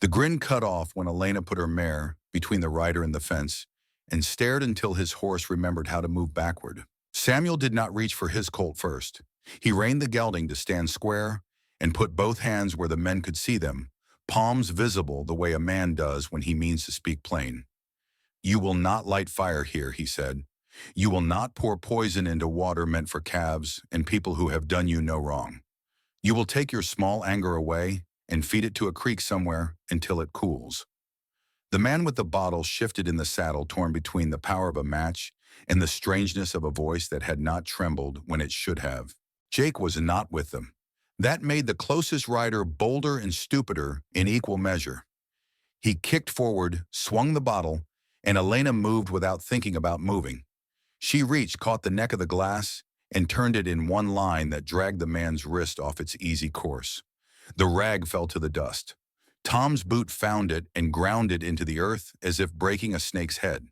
The grin cut off when Elena put her mare between the rider and the fence and stared until his horse remembered how to move backward. Samuel did not reach for his colt first. He reined the gelding to stand square and put both hands where the men could see them, palms visible the way a man does when he means to speak plain. "You will not light fire here," he said. "You will not pour poison into water meant for calves and people who have done you no wrong. You will take your small anger away and feed it to a creek somewhere until it cools." The man with the bottle shifted in the saddle, torn between the power of a match and the strangeness of a voice that had not trembled when it should have. Jake was not with them. That made the closest rider bolder and stupider in equal measure. He kicked forward, swung the bottle, and Elena moved without thinking about moving. She reached, caught the neck of the glass, and turned it in one line that dragged the man's wrist off its easy course. The rag fell to the dust. Tom's boot found it and ground it into the earth as if breaking a snake's head.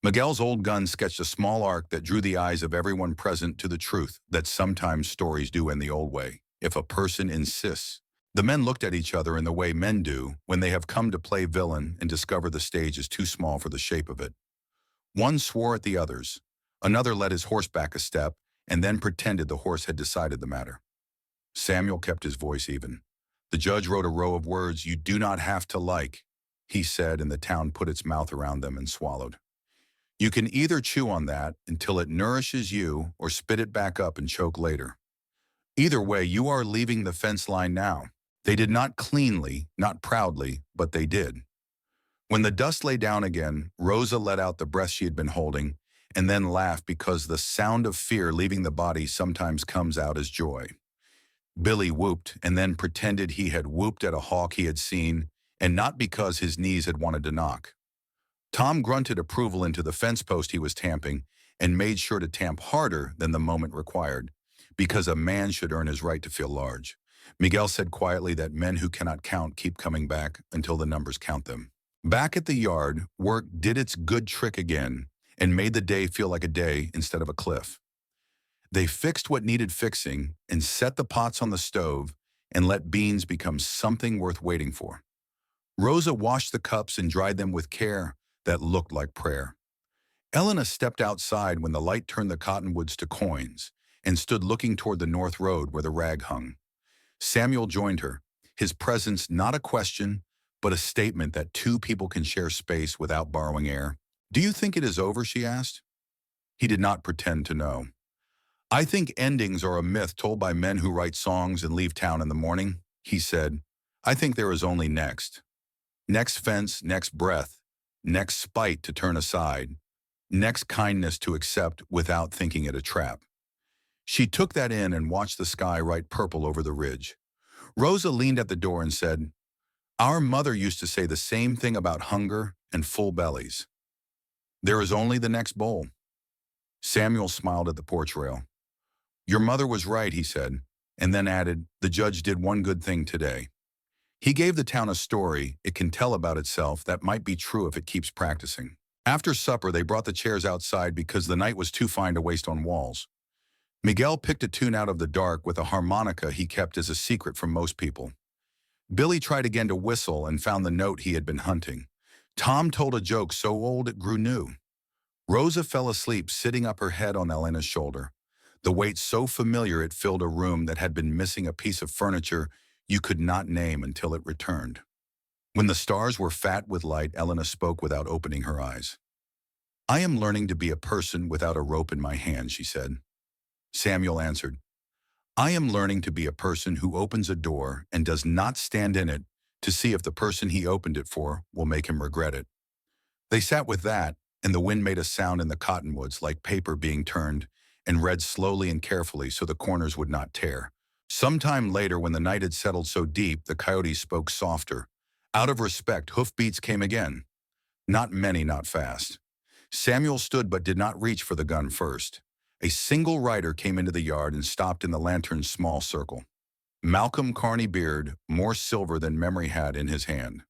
Miguel's old gun sketched a small arc that drew the eyes of everyone present to the truth that sometimes stories do in the old way, if a person insists. The men looked at each other in the way men do when they have come to play villain and discover the stage is too small for the shape of it. One swore at the others. Another led his horse back a step and then pretended the horse had decided the matter. Samuel kept his voice even. The judge wrote a row of words you do not have to like, he said, and the town put its mouth around them and swallowed. You can either chew on that until it nourishes you or spit it back up and choke later. Either way, you are leaving the fence line now. They did not cleanly, not proudly, but they did. When the dust lay down again, Rosa let out the breath she had been holding and then laughed because the sound of fear leaving the body sometimes comes out as joy. Billy whooped and then pretended he had whooped at a hawk he had seen, and not because his knees had wanted to knock. Tom grunted approval into the fence post he was tamping and made sure to tamp harder than the moment required, because a man should earn his right to feel large. Miguel said quietly that men who cannot count keep coming back until the numbers count them. Back at the yard, work did its good trick again and made the day feel like a day instead of a cliff. They fixed what needed fixing and set the pots on the stove and let beans become something worth waiting for. Rosa washed the cups and dried them with care that looked like prayer. Elena stepped outside when the light turned the cottonwoods to coins and stood looking toward the north road where the rag hung. Samuel joined her, his presence not a question, but a statement that two people can share space without borrowing air. Do you think it is over, she asked. He did not pretend to know. I think endings are a myth told by men who write songs and leave town in the morning, he said. I think there is only next. Next fence, next breath, next spite to turn aside, next kindness to accept without thinking it a trap. She took that in and watched the sky right purple over the ridge. Rosa leaned at the door and said, Our mother used to say the same thing about hunger and full bellies. There is only the next bowl. Samuel smiled at the porch rail. Your mother was right, he said, and then added, the judge did one good thing today. He gave the town a story it can tell about itself that might be true if it keeps practicing. After supper, they brought the chairs outside because the night was too fine to waste on walls. Miguel picked a tune out of the dark with a harmonica he kept as a secret from most people. Billy tried again to whistle and found the note he had been hunting. Tom told a joke so old it grew new. Rosa fell asleep sitting up her head on Elena's shoulder, the weight so familiar it filled a room that had been missing a piece of furniture you could not name until it returned. When the stars were fat with light, Elena spoke without opening her eyes. I am learning to be a person without a rope in my hand, she said. Samuel answered, I am learning to be a person who opens a door and does not stand in it to see if the person he opened it for will make him regret it. They sat with that, and the wind made a sound in the cottonwoods like paper being turned and read slowly and carefully so the corners would not tear. Sometime later, when the night had settled so deep, the coyotes spoke softer. Out of respect, hoofbeats came again. Not many, not fast. Samuel stood but did not reach for the gun first. A single rider came into the yard and stopped in the lantern's small circle. Malcolm Carney Beard, more silver than memory had, in his hand.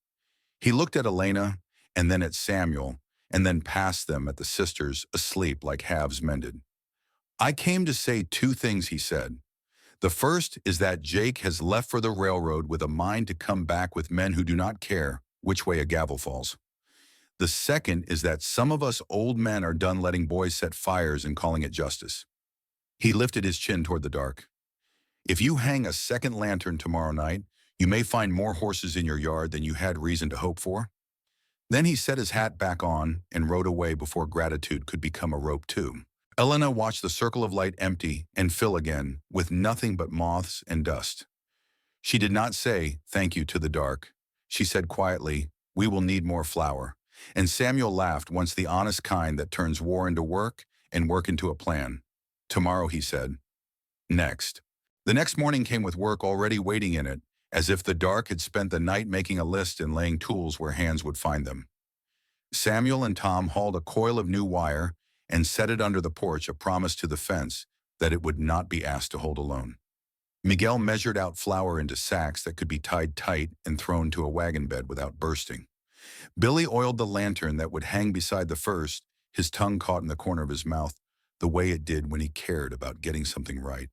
He looked at Elena, and then at Samuel, and then past them at the sisters, asleep like halves mended. I came to say two things, he said. The first is that Jake has left for the railroad with a mind to come back with men who do not care which way a gavel falls. The second is that some of us old men are done letting boys set fires and calling it justice. He lifted his chin toward the dark. If you hang a second lantern tomorrow night, you may find more horses in your yard than you had reason to hope for. Then he set his hat back on and rode away before gratitude could become a rope too. Elena watched the circle of light empty and fill again with nothing but moths and dust. She did not say thank you to the dark. She said quietly, we will need more flour. And Samuel laughed, once the honest kind that turns war into work and work into a plan. Tomorrow, he said. Next. The next morning came with work already waiting in it, as if the dark had spent the night making a list and laying tools where hands would find them. Samuel and Tom hauled a coil of new wire and set it under the porch, a promise to the fence that it would not be asked to hold alone. Miguel measured out flour into sacks that could be tied tight and thrown to a wagon bed without bursting. Billy oiled the lantern that would hang beside the first, his tongue caught in the corner of his mouth, the way it did when he cared about getting something right.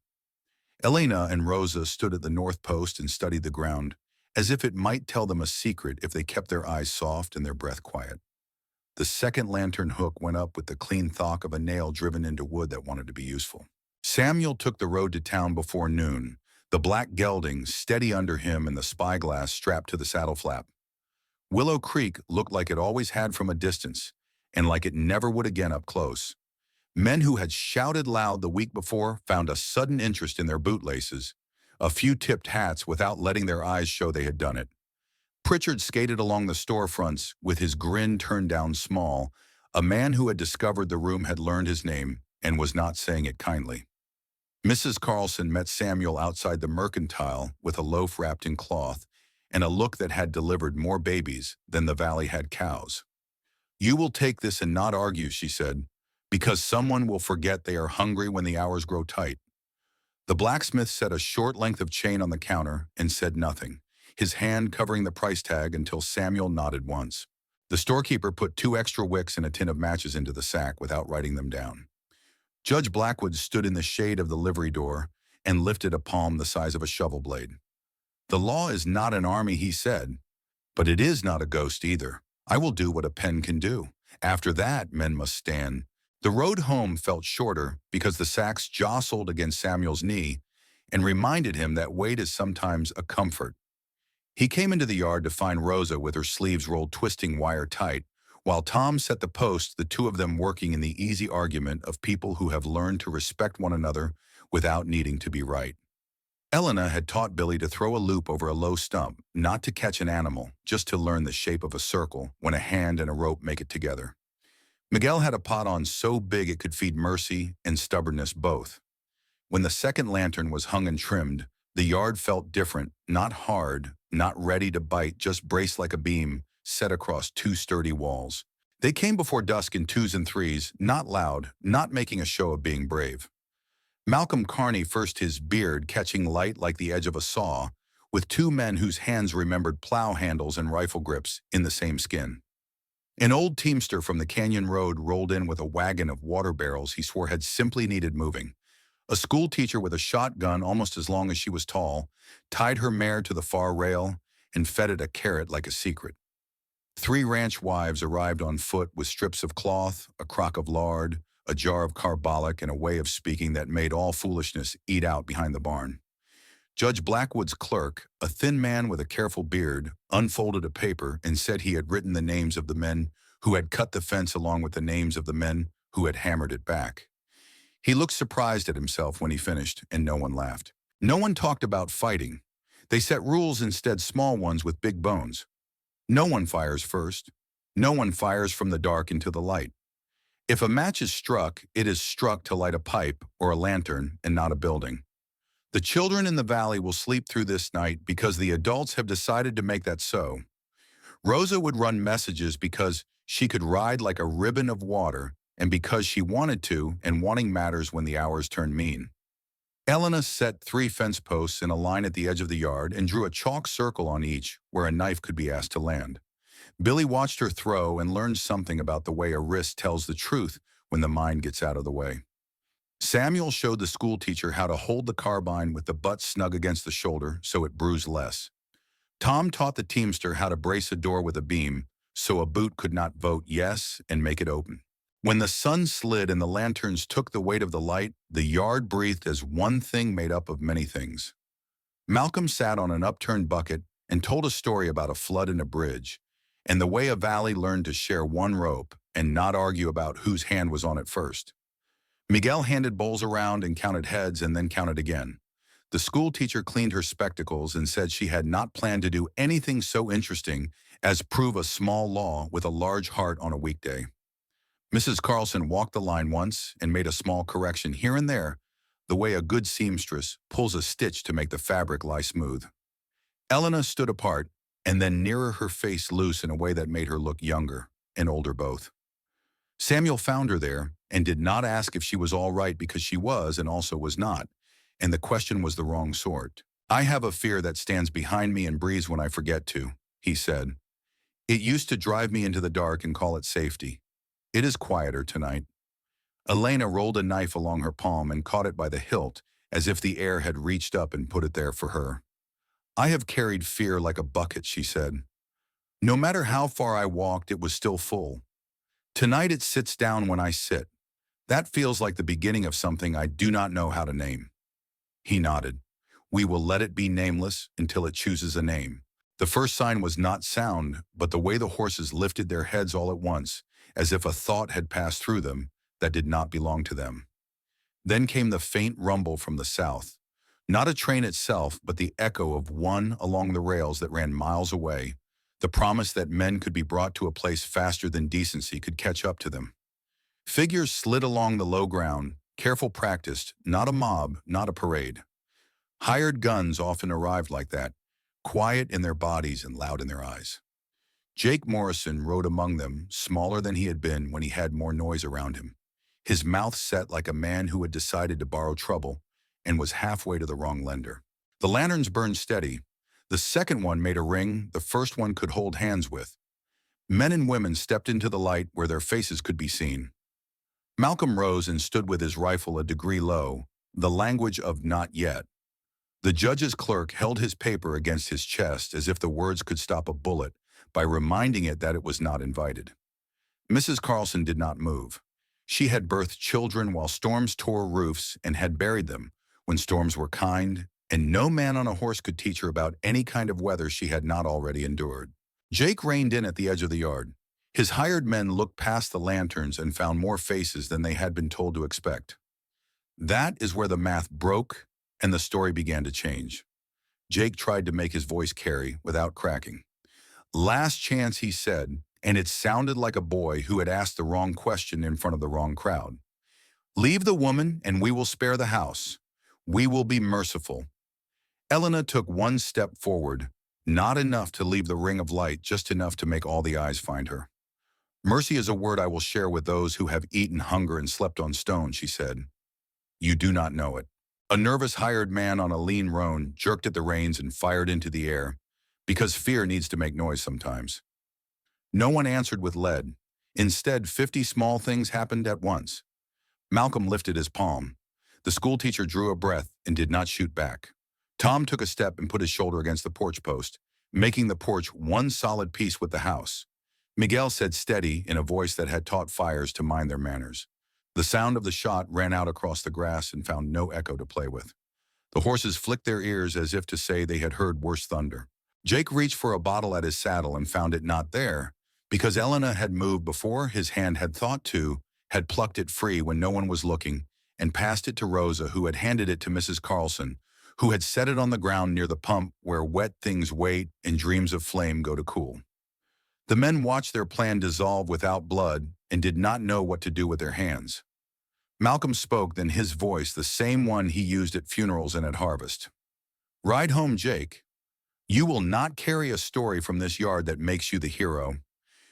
Elena and Rosa stood at the north post and studied the ground, as if it might tell them a secret if they kept their eyes soft and their breath quiet. The second lantern hook went up with the clean thock of a nail driven into wood that wanted to be useful. Samuel took the road to town before noon, the black gelding steady under him and the spyglass strapped to the saddle flap. Willow Creek looked like it always had from a distance, and like it never would again up close. Men who had shouted loud the week before found a sudden interest in their bootlaces. A few tipped hats without letting their eyes show they had done it. Pritchard skated along the storefronts with his grin turned down small. A man who had discovered the room had learned his name and was not saying it kindly. Mrs. Carlson met Samuel outside the mercantile with a loaf wrapped in cloth and a look that had delivered more babies than the valley had cows. "You will take this and not argue," she said, "because someone will forget they are hungry when the hours grow tight." The blacksmith set a short length of chain on the counter and said nothing, his hand covering the price tag until Samuel nodded once. The storekeeper put 2 extra wicks and a tin of matches into the sack without writing them down. Judge Blackwood stood in the shade of the livery door and lifted a palm the size of a shovel blade. "The law is not an army," he said, "but it is not a ghost either. I will do what a pen can do. After that, men must stand." The road home felt shorter because the sacks jostled against Samuel's knee and reminded him that weight is sometimes a comfort. He came into the yard to find Rosa with her sleeves rolled twisting wire tight, while Tom set the post, the two of them working in the easy argument of people who have learned to respect one another without needing to be right. Elena had taught Billy to throw a loop over a low stump, not to catch an animal, just to learn the shape of a circle when a hand and a rope make it together. Miguel had a pot on so big it could feed mercy and stubbornness both. When the second lantern was hung and trimmed, the yard felt different, not hard, not ready to bite, just braced like a beam set across 2 sturdy walls. They came before dusk in 2s and 3s, not loud, not making a show of being brave. Malcolm Carney first, his beard catching light like the edge of a saw, with 2 men whose hands remembered plow handles and rifle grips in the same skin. An old teamster from the canyon road rolled in with a wagon of water barrels he swore had simply needed moving. A school teacher with a shotgun almost as long as she was tall tied her mare to the far rail and fed it a carrot like a secret. 3 ranch wives arrived on foot with strips of cloth, a crock of lard, a jar of carbolic, and a way of speaking that made all foolishness eat out behind the barn. Judge Blackwood's clerk, a thin man with a careful beard, unfolded a paper and said he had written the names of the men who had cut the fence along with the names of the men who had hammered it back. He looked surprised at himself when he finished, and no one laughed. No one talked about fighting. They set rules instead, small ones with big bones. No one fires first. No one fires from the dark into the light. If a match is struck, it is struck to light a pipe or a lantern and not a building. The children in the valley will sleep through this night because the adults have decided to make that so. Rosa would run messages because she could ride like a ribbon of water and because she wanted to, and wanting matters when the hours turn mean. Elena set 3 fence posts in a line at the edge of the yard and drew a chalk circle on each where a knife could be asked to land. Billy watched her throw and learned something about the way a wrist tells the truth when the mind gets out of the way. Samuel showed the schoolteacher how to hold the carbine with the butt snug against the shoulder so it bruised less. Tom taught the teamster how to brace a door with a beam so a boot could not vote yes and make it open. When the sun slid and the lanterns took the weight of the light, the yard breathed as one thing made up of many things. Malcolm sat on an upturned bucket and told a story about a flood in a bridge, and the way a valley learned to share one rope and not argue about whose hand was on it first. Miguel handed bowls around and counted heads and then counted again. The school teacher cleaned her spectacles and said she had not planned to do anything so interesting as prove a small law with a large heart on a weekday. Mrs. Carlson walked the line once and made a small correction here and there, the way a good seamstress pulls a stitch to make the fabric lie smooth. Elena stood apart and then nearer, her face loose in a way that made her look younger and older both. Samuel found her there and did not ask if she was all right because she was and also was not, and the question was the wrong sort. "I have a fear that stands behind me and breathes when I forget to," he said. "It used to drive me into the dark and call it safety. It is quieter tonight." Elena rolled a knife along her palm and caught it by the hilt as if the air had reached up and put it there for her. I have carried fear like a bucket, she said. No matter how far I walked, it was still full. Tonight it sits down when I sit. That feels like the beginning of something I do not know how to name. He nodded. We will let it be nameless until it chooses a name. The first sign was not sound, but the way the horses lifted their heads all at once, as if a thought had passed through them that did not belong to them. Then came the faint rumble from the south. Not a train itself, but the echo of one along the rails that ran miles away, the promise that men could be brought to a place faster than decency could catch up to them. Figures slid along the low ground, careful practiced, not a mob, not a parade. Hired guns often arrived like that, quiet in their bodies and loud in their eyes. Jake Morrison rode among them, smaller than he had been when he had more noise around him. His mouth set like a man who had decided to borrow trouble and was halfway to the wrong lender. The lanterns burned steady. The second one made a ring the first one could hold hands with. Men and women stepped into the light where their faces could be seen. Malcolm rose and stood with his rifle a degree low, the language of not yet. The judge's clerk held his paper against his chest as if the words could stop a bullet by reminding it that it was not invited. Mrs. Carlson did not move. She had birthed children while storms tore roofs and had buried them when storms were kind, and no man on a horse could teach her about any kind of weather she had not already endured. Jake reined in at the edge of the yard. His hired men looked past the lanterns and found more faces than they had been told to expect. That is where the math broke and the story began to change. Jake tried to make his voice carry without cracking. Last chance, he said, and it sounded like a boy who had asked the wrong question in front of the wrong crowd. Leave the woman and we will spare the house. We will be merciful. Elena took one step forward, not enough to leave the ring of light, just enough to make all the eyes find her. Mercy is a word I will share with those who have eaten hunger and slept on stone, she said. You do not know it. A nervous hired man on a lean roan jerked at the reins and fired into the air, because fear needs to make noise sometimes. No one answered with lead. Instead, 50 small things happened at once. Malcolm lifted his palm. The schoolteacher drew a breath and did not shoot back. Tom took a step and put his shoulder against the porch post, making the porch one solid piece with the house. Miguel said steady in a voice that had taught fires to mind their manners. The sound of the shot ran out across the grass and found no echo to play with. The horses flicked their ears as if to say they had heard worse thunder. Jake reached for a bottle at his saddle and found it not there, because Elena had moved before his hand had thought to, had plucked it free when no one was looking, and passed it to Rosa, who had handed it to Mrs. Carlson, who had set it on the ground near the pump where wet things wait and dreams of flame go to cool. The men watched their plan dissolve without blood and did not know what to do with their hands. Malcolm spoke, then his voice, the same one he used at funerals and at harvest. Ride home, Jake. You will not carry a story from this yard that makes you the hero.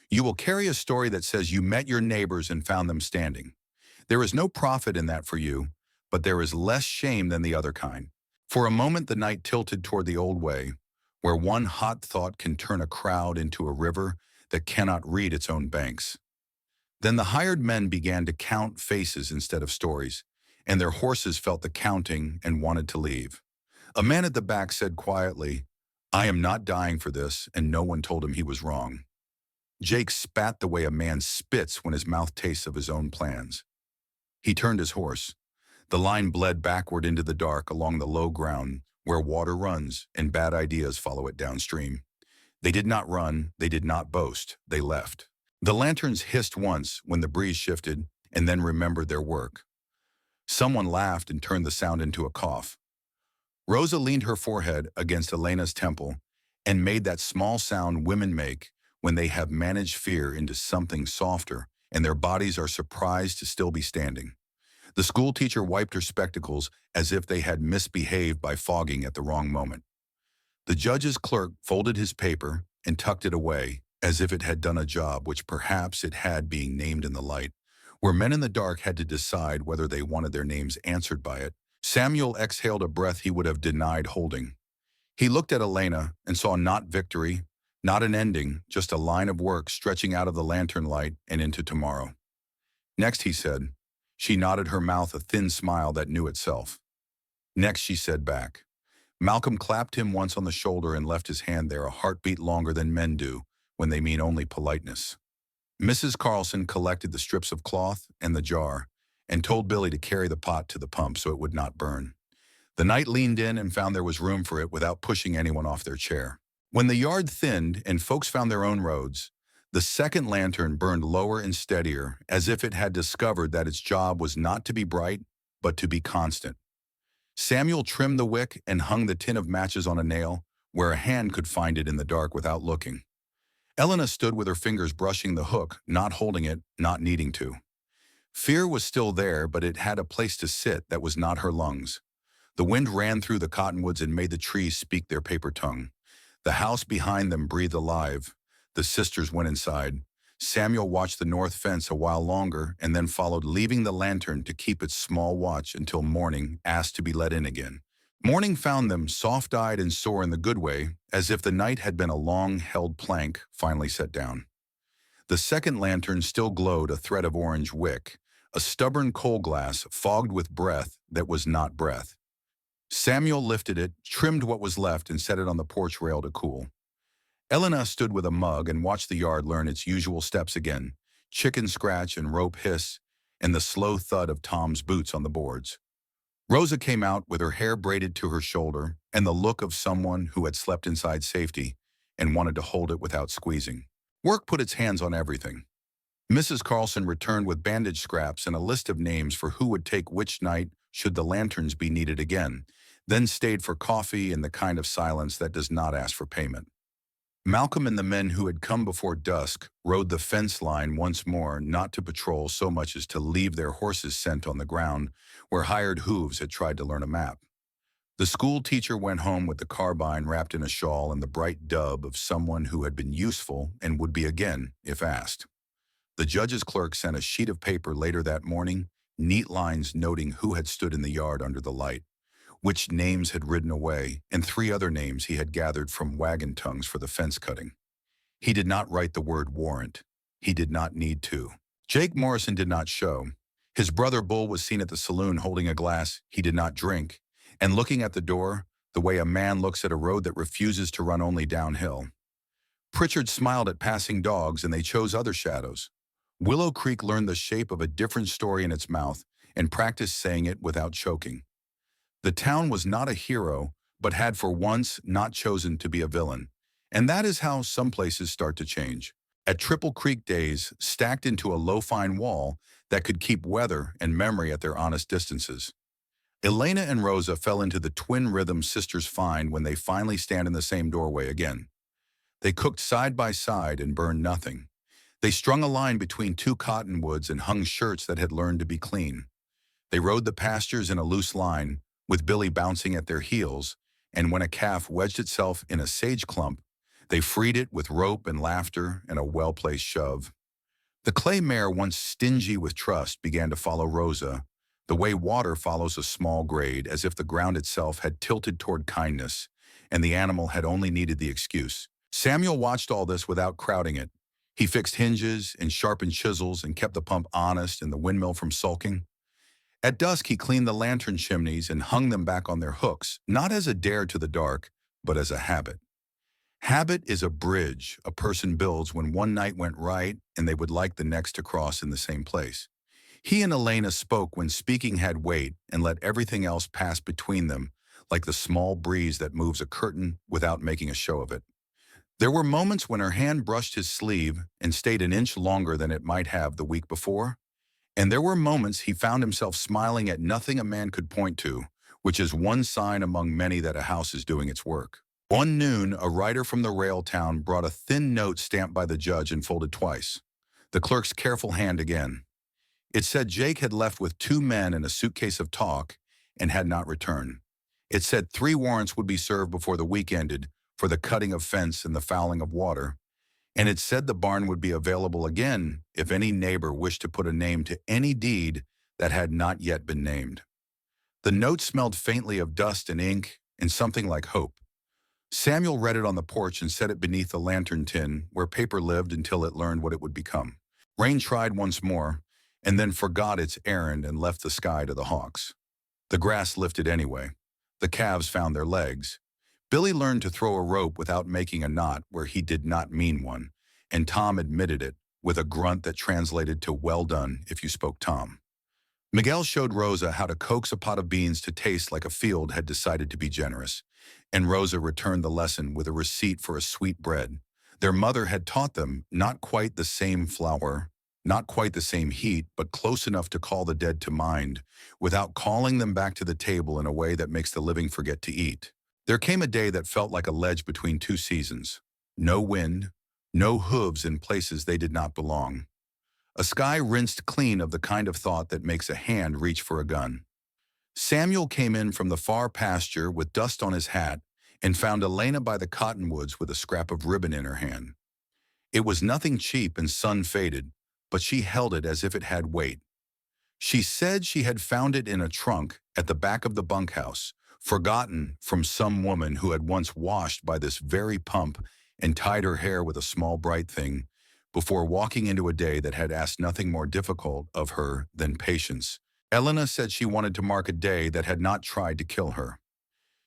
You will carry a story that says you met your neighbors and found them standing. There is no profit in that for you, but there is less shame than the other kind. For a moment the night tilted toward the old way, where one hot thought can turn a crowd into a river that cannot read its own banks. Then the hired men began to count faces instead of stories, and their horses felt the counting and wanted to leave. A man at the back said quietly, I am not dying for this, and no one told him he was wrong. Jake spat the way a man spits when his mouth tastes of his own plans. He turned his horse. The line bled backward into the dark along the low ground where water runs and bad ideas follow it downstream. They did not run, they did not boast, they left. The lanterns hissed once when the breeze shifted and then remembered their work. Someone laughed and turned the sound into a cough. Rosa leaned her forehead against Elena's temple and made that small sound women make when they have managed fear into something softer and their bodies are surprised to still be standing. The schoolteacher wiped her spectacles as if they had misbehaved by fogging at the wrong moment. The judge's clerk folded his paper and tucked it away as if it had done a job which perhaps it had being named in the light, where men in the dark had to decide whether they wanted their names answered by it. Samuel exhaled a breath he would have denied holding. He looked at Elena and saw not victory, not an ending, just a line of work stretching out of the lantern light and into tomorrow. Next, he said. She nodded, her mouth a thin smile that knew itself. Next, she said back. Malcolm clapped him once on the shoulder and left his hand there a heartbeat longer than men do when they mean only politeness. Mrs. Carlson collected the strips of cloth and the jar and told Billy to carry the pot to the pump so it would not burn. The knight leaned in and found there was room for it without pushing anyone off their chair. When the yard thinned and folks found their own roads, the second lantern burned lower and steadier, as if it had discovered that its job was not to be bright, but to be constant. Samuel trimmed the wick and hung the tin of matches on a nail, where a hand could find it in the dark without looking. Elena stood with her fingers brushing the hook, not holding it, not needing to. Fear was still there, but it had a place to sit that was not her lungs. The wind ran through the cottonwoods and made the trees speak their paper tongue. The house behind them breathed alive. The sisters went inside. Samuel watched the north fence a while longer and then followed, leaving the lantern to keep its small watch until morning asked to be let in again. Morning found them soft-eyed and sore in the good way, as if the night had been a long-held plank finally set down. The second lantern still glowed a thread of orange wick, a stubborn coal glass fogged with breath that was not breath. Samuel lifted it, trimmed what was left, and set it on the porch rail to cool. Elena stood with a mug and watched the yard learn its usual steps again, chicken scratch and rope hiss, and the slow thud of Tom's boots on the boards. Rosa came out with her hair braided to her shoulder and the look of someone who had slept inside safety and wanted to hold it without squeezing. Work put its hands on everything. Mrs. Carlson returned with bandage scraps and a list of names for who would take which night should the lanterns be needed again, then stayed for coffee and the kind of silence that does not ask for payment. Malcolm and the men who had come before dusk rode the fence line once more, not to patrol so much as to leave their horses' scent on the ground where hired hooves had tried to learn a map. The school teacher went home with the carbine wrapped in a shawl and the bright dub of someone who had been useful and would be again if asked. The judge's clerk sent a sheet of paper later that morning, neat lines noting who had stood in the yard under the light, which names had ridden away, and 3 other names he had gathered from wagon tongues for the fence cutting. He did not write the word warrant. He did not need to. Jake Morrison did not show. His brother Bull was seen at the saloon holding a glass he did not drink, and looking at the door the way a man looks at a road that refuses to run only downhill. Pritchard smiled at passing dogs, and they chose other shadows. Willow Creek learned the shape of a different story in its mouth and practiced saying it without choking. The town was not a hero, but had for once not chosen to be a villain. And that is how some places start to change. At Triple Creek days, stacked into a low-fine wall that could keep weather and memory at their honest distances. Elena and Rosa fell into the twin rhythm sisters find when they finally stand in the same doorway again. They cooked side by side and burned nothing. They strung a line between 2 cottonwoods and hung shirts that had learned to be clean. They rode the pastures in a loose line, with Billy bouncing at their heels, and when a calf wedged itself in a sage clump, they freed it with rope and laughter and a well-placed shove. The clay mare, once stingy with trust, began to follow Rosa, the way water follows a small grade, as if the ground itself had tilted toward kindness, and the animal had only needed the excuse. Samuel watched all this without crowding it. He fixed hinges and sharpened chisels and kept the pump honest and the windmill from sulking. At dusk, he cleaned the lantern chimneys and hung them back on their hooks, not as a dare to the dark, but as a habit. Habit is a bridge a person builds when one night went right and they would like the next to cross in the same place. He and Elena spoke when speaking had weight and let everything else pass between them, like the small breeze that moves a curtain without making a show of it. There were moments when her hand brushed his sleeve and stayed an inch longer than it might have the week before. And there were moments he found himself smiling at nothing a man could point to, which is one sign among many that a house is doing its work. One noon, a writer from the rail town brought a thin note stamped by the judge and folded twice. The clerk's careful hand again. It said Jake had left with 2 men and a suitcase of talk and had not returned. It said 3 warrants would be served before the week ended for the cutting of fence and the fouling of water. And it said the barn would be available again if any neighbor wished to put a name to any deed that had not yet been named. The note smelled faintly of dust and ink and something like hope. Samuel read it on the porch and set it beneath the lantern tin where paper lived until it learned what it would become. Rain tried once more and then forgot its errand and left the sky to the hawks. The grass lifted anyway. The calves found their legs. Billy learned to throw a rope without making a knot where he did not mean one, and Tom admitted it with a grunt that translated to "well done" if you spoke Tom. Miguel showed Rosa how to coax a pot of beans to taste like a field had decided to be generous, and Rosa returned the lesson with a receipt for a sweet bread. Their mother had taught them not quite the same flour, not quite the same heat, but close enough to call the dead to mind, without calling them back to the table in a way that makes the living forget to eat. There came a day that felt like a ledge between two seasons. No wind, no hooves in places they did not belong. A sky rinsed clean of the kind of thought that makes a hand reach for a gun. Samuel came in from the far pasture with dust on his hat and found Elena by the cottonwoods with a scrap of ribbon in her hand. It was nothing cheap and sun-faded, but she held it as if it had weight. She said she had found it in a trunk at the back of the bunkhouse, forgotten from some woman who had once washed by this very pump and tied her hair with a small bright thing before walking into a day that had asked nothing more difficult of her than patience. Elena said she wanted to mark a day that had not tried to kill her.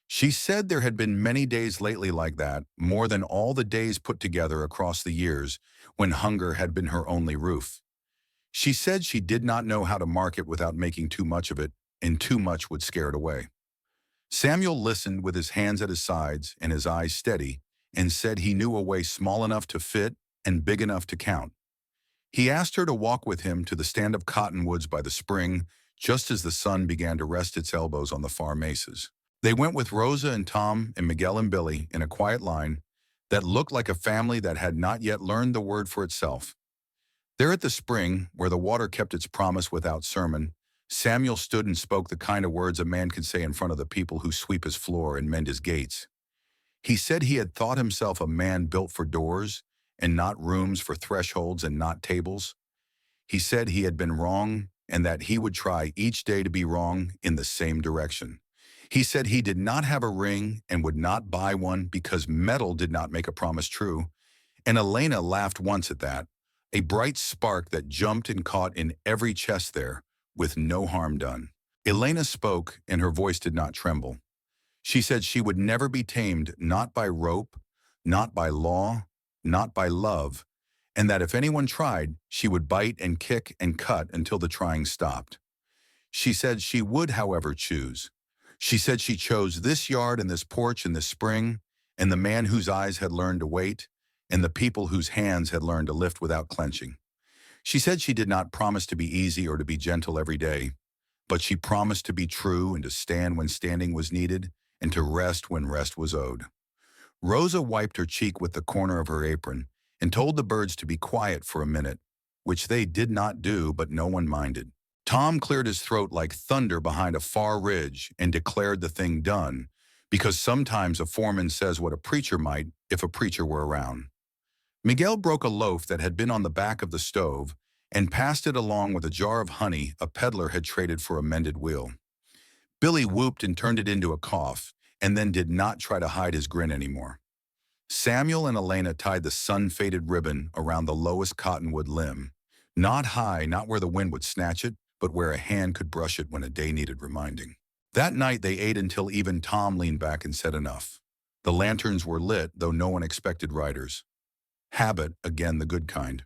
She said there had been many days lately like that, more than all the days put together across the years when hunger had been her only roof. She said she did not know how to mark it without making too much of it, and too much would scare it away. Samuel listened with his hands at his sides and his eyes steady, and said he knew a way small enough to fit and big enough to count. He asked her to walk with him to the stand of cottonwoods by the spring, just as the sun began to rest its elbows on the far mesas. They went with Rosa and Tom and Miguel and Billy in a quiet line that looked like a family that had not yet learned the word for itself. There at the spring, where the water kept its promise without sermon, Samuel stood and spoke the kind of words a man can say in front of the people who sweep his floor and mend his gates. He said he had thought himself a man built for doors and not rooms, for thresholds and not tables. He said he had been wrong and that he would try each day to be wrong in the same direction. He said he did not have a ring and would not buy one because metal did not make a promise true, and Elena laughed once at that, a bright spark that jumped and caught in every chest there, with no harm done. Elena spoke, and her voice did not tremble. She said she would never be tamed, not by rope, not by law, not by love, and that if anyone tried, she would bite and kick and cut until the trying stopped. She said she would, however, choose. She said she chose this yard and this porch and this spring, and the man whose eyes had learned to wait, and the people whose hands had learned to lift without clenching. She said she did not promise to be easy or to be gentle every day, but she promised to be true and to stand when standing was needed and to rest when rest was owed. Rosa wiped her cheek with the corner of her apron and told the birds to be quiet for a minute, which they did not do, but no one minded. Tom cleared his throat like thunder behind a far ridge and declared the thing done, because sometimes a foreman says what a preacher might if a preacher were around. Miguel broke a loaf that had been on the back of the stove and passed it along with a jar of honey a peddler had traded for a mended wheel. Billy whooped and turned it into a cough, and then did not try to hide his grin anymore. Samuel and Elena tied the sun-faded ribbon around the lowest cottonwood limb, not high, not where the wind would snatch it, but where a hand could brush it when a day needed reminding. That night they ate until even Tom leaned back and said enough. The lanterns were lit, though no one expected riders. Habit, again the good kind.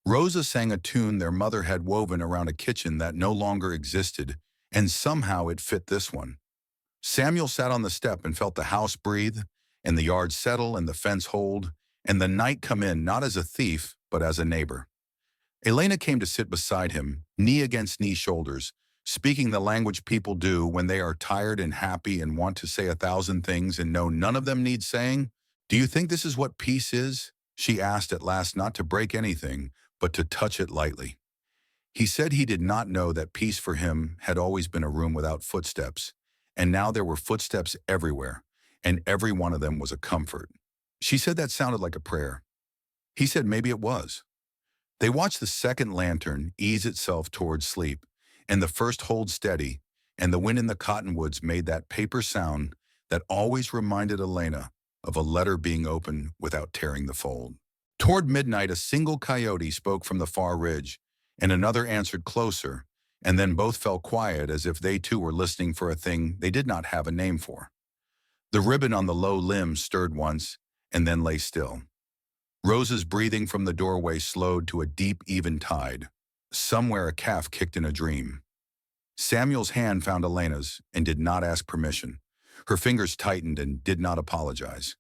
Rosa sang a tune their mother had woven around a kitchen that no longer existed, and somehow it fit this one. Samuel sat on the step and felt the house breathe, and the yard settle and the fence hold, and the night come in not as a thief, but as a neighbor. Elena came to sit beside him, knee against knee shoulders, speaking the language people do when they are tired and happy and want to say 1,000 things and know none of them need saying. "Do you think this is what peace is?" she asked at last, not to break anything, but to touch it lightly. He said he did not know that peace for him had always been a room without footsteps, and now there were footsteps everywhere, and every one of them was a comfort. She said that sounded like a prayer. He said maybe it was. They watched the second lantern ease itself toward sleep, and the first hold steady, and the wind in the cottonwoods made that paper sound that always reminded Elena of a letter being opened without tearing the fold. Toward midnight, a single coyote spoke from the far ridge, and another answered closer, and then both fell quiet as if they too were listening for a thing they did not have a name for. The ribbon on the low limb stirred once, and then lay still. Rose's breathing from the doorway slowed to a deep, even tide. Somewhere a calf kicked in a dream. Samuel's hand found Elena's and did not ask permission. Her fingers tightened and did not apologize.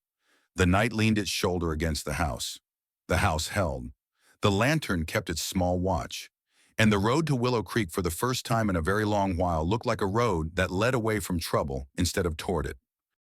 The night leaned its shoulder against the house. The house held. The lantern kept its small watch. And the road to Willow Creek for the first time in a very long while looked like a road that led away from trouble instead of toward it.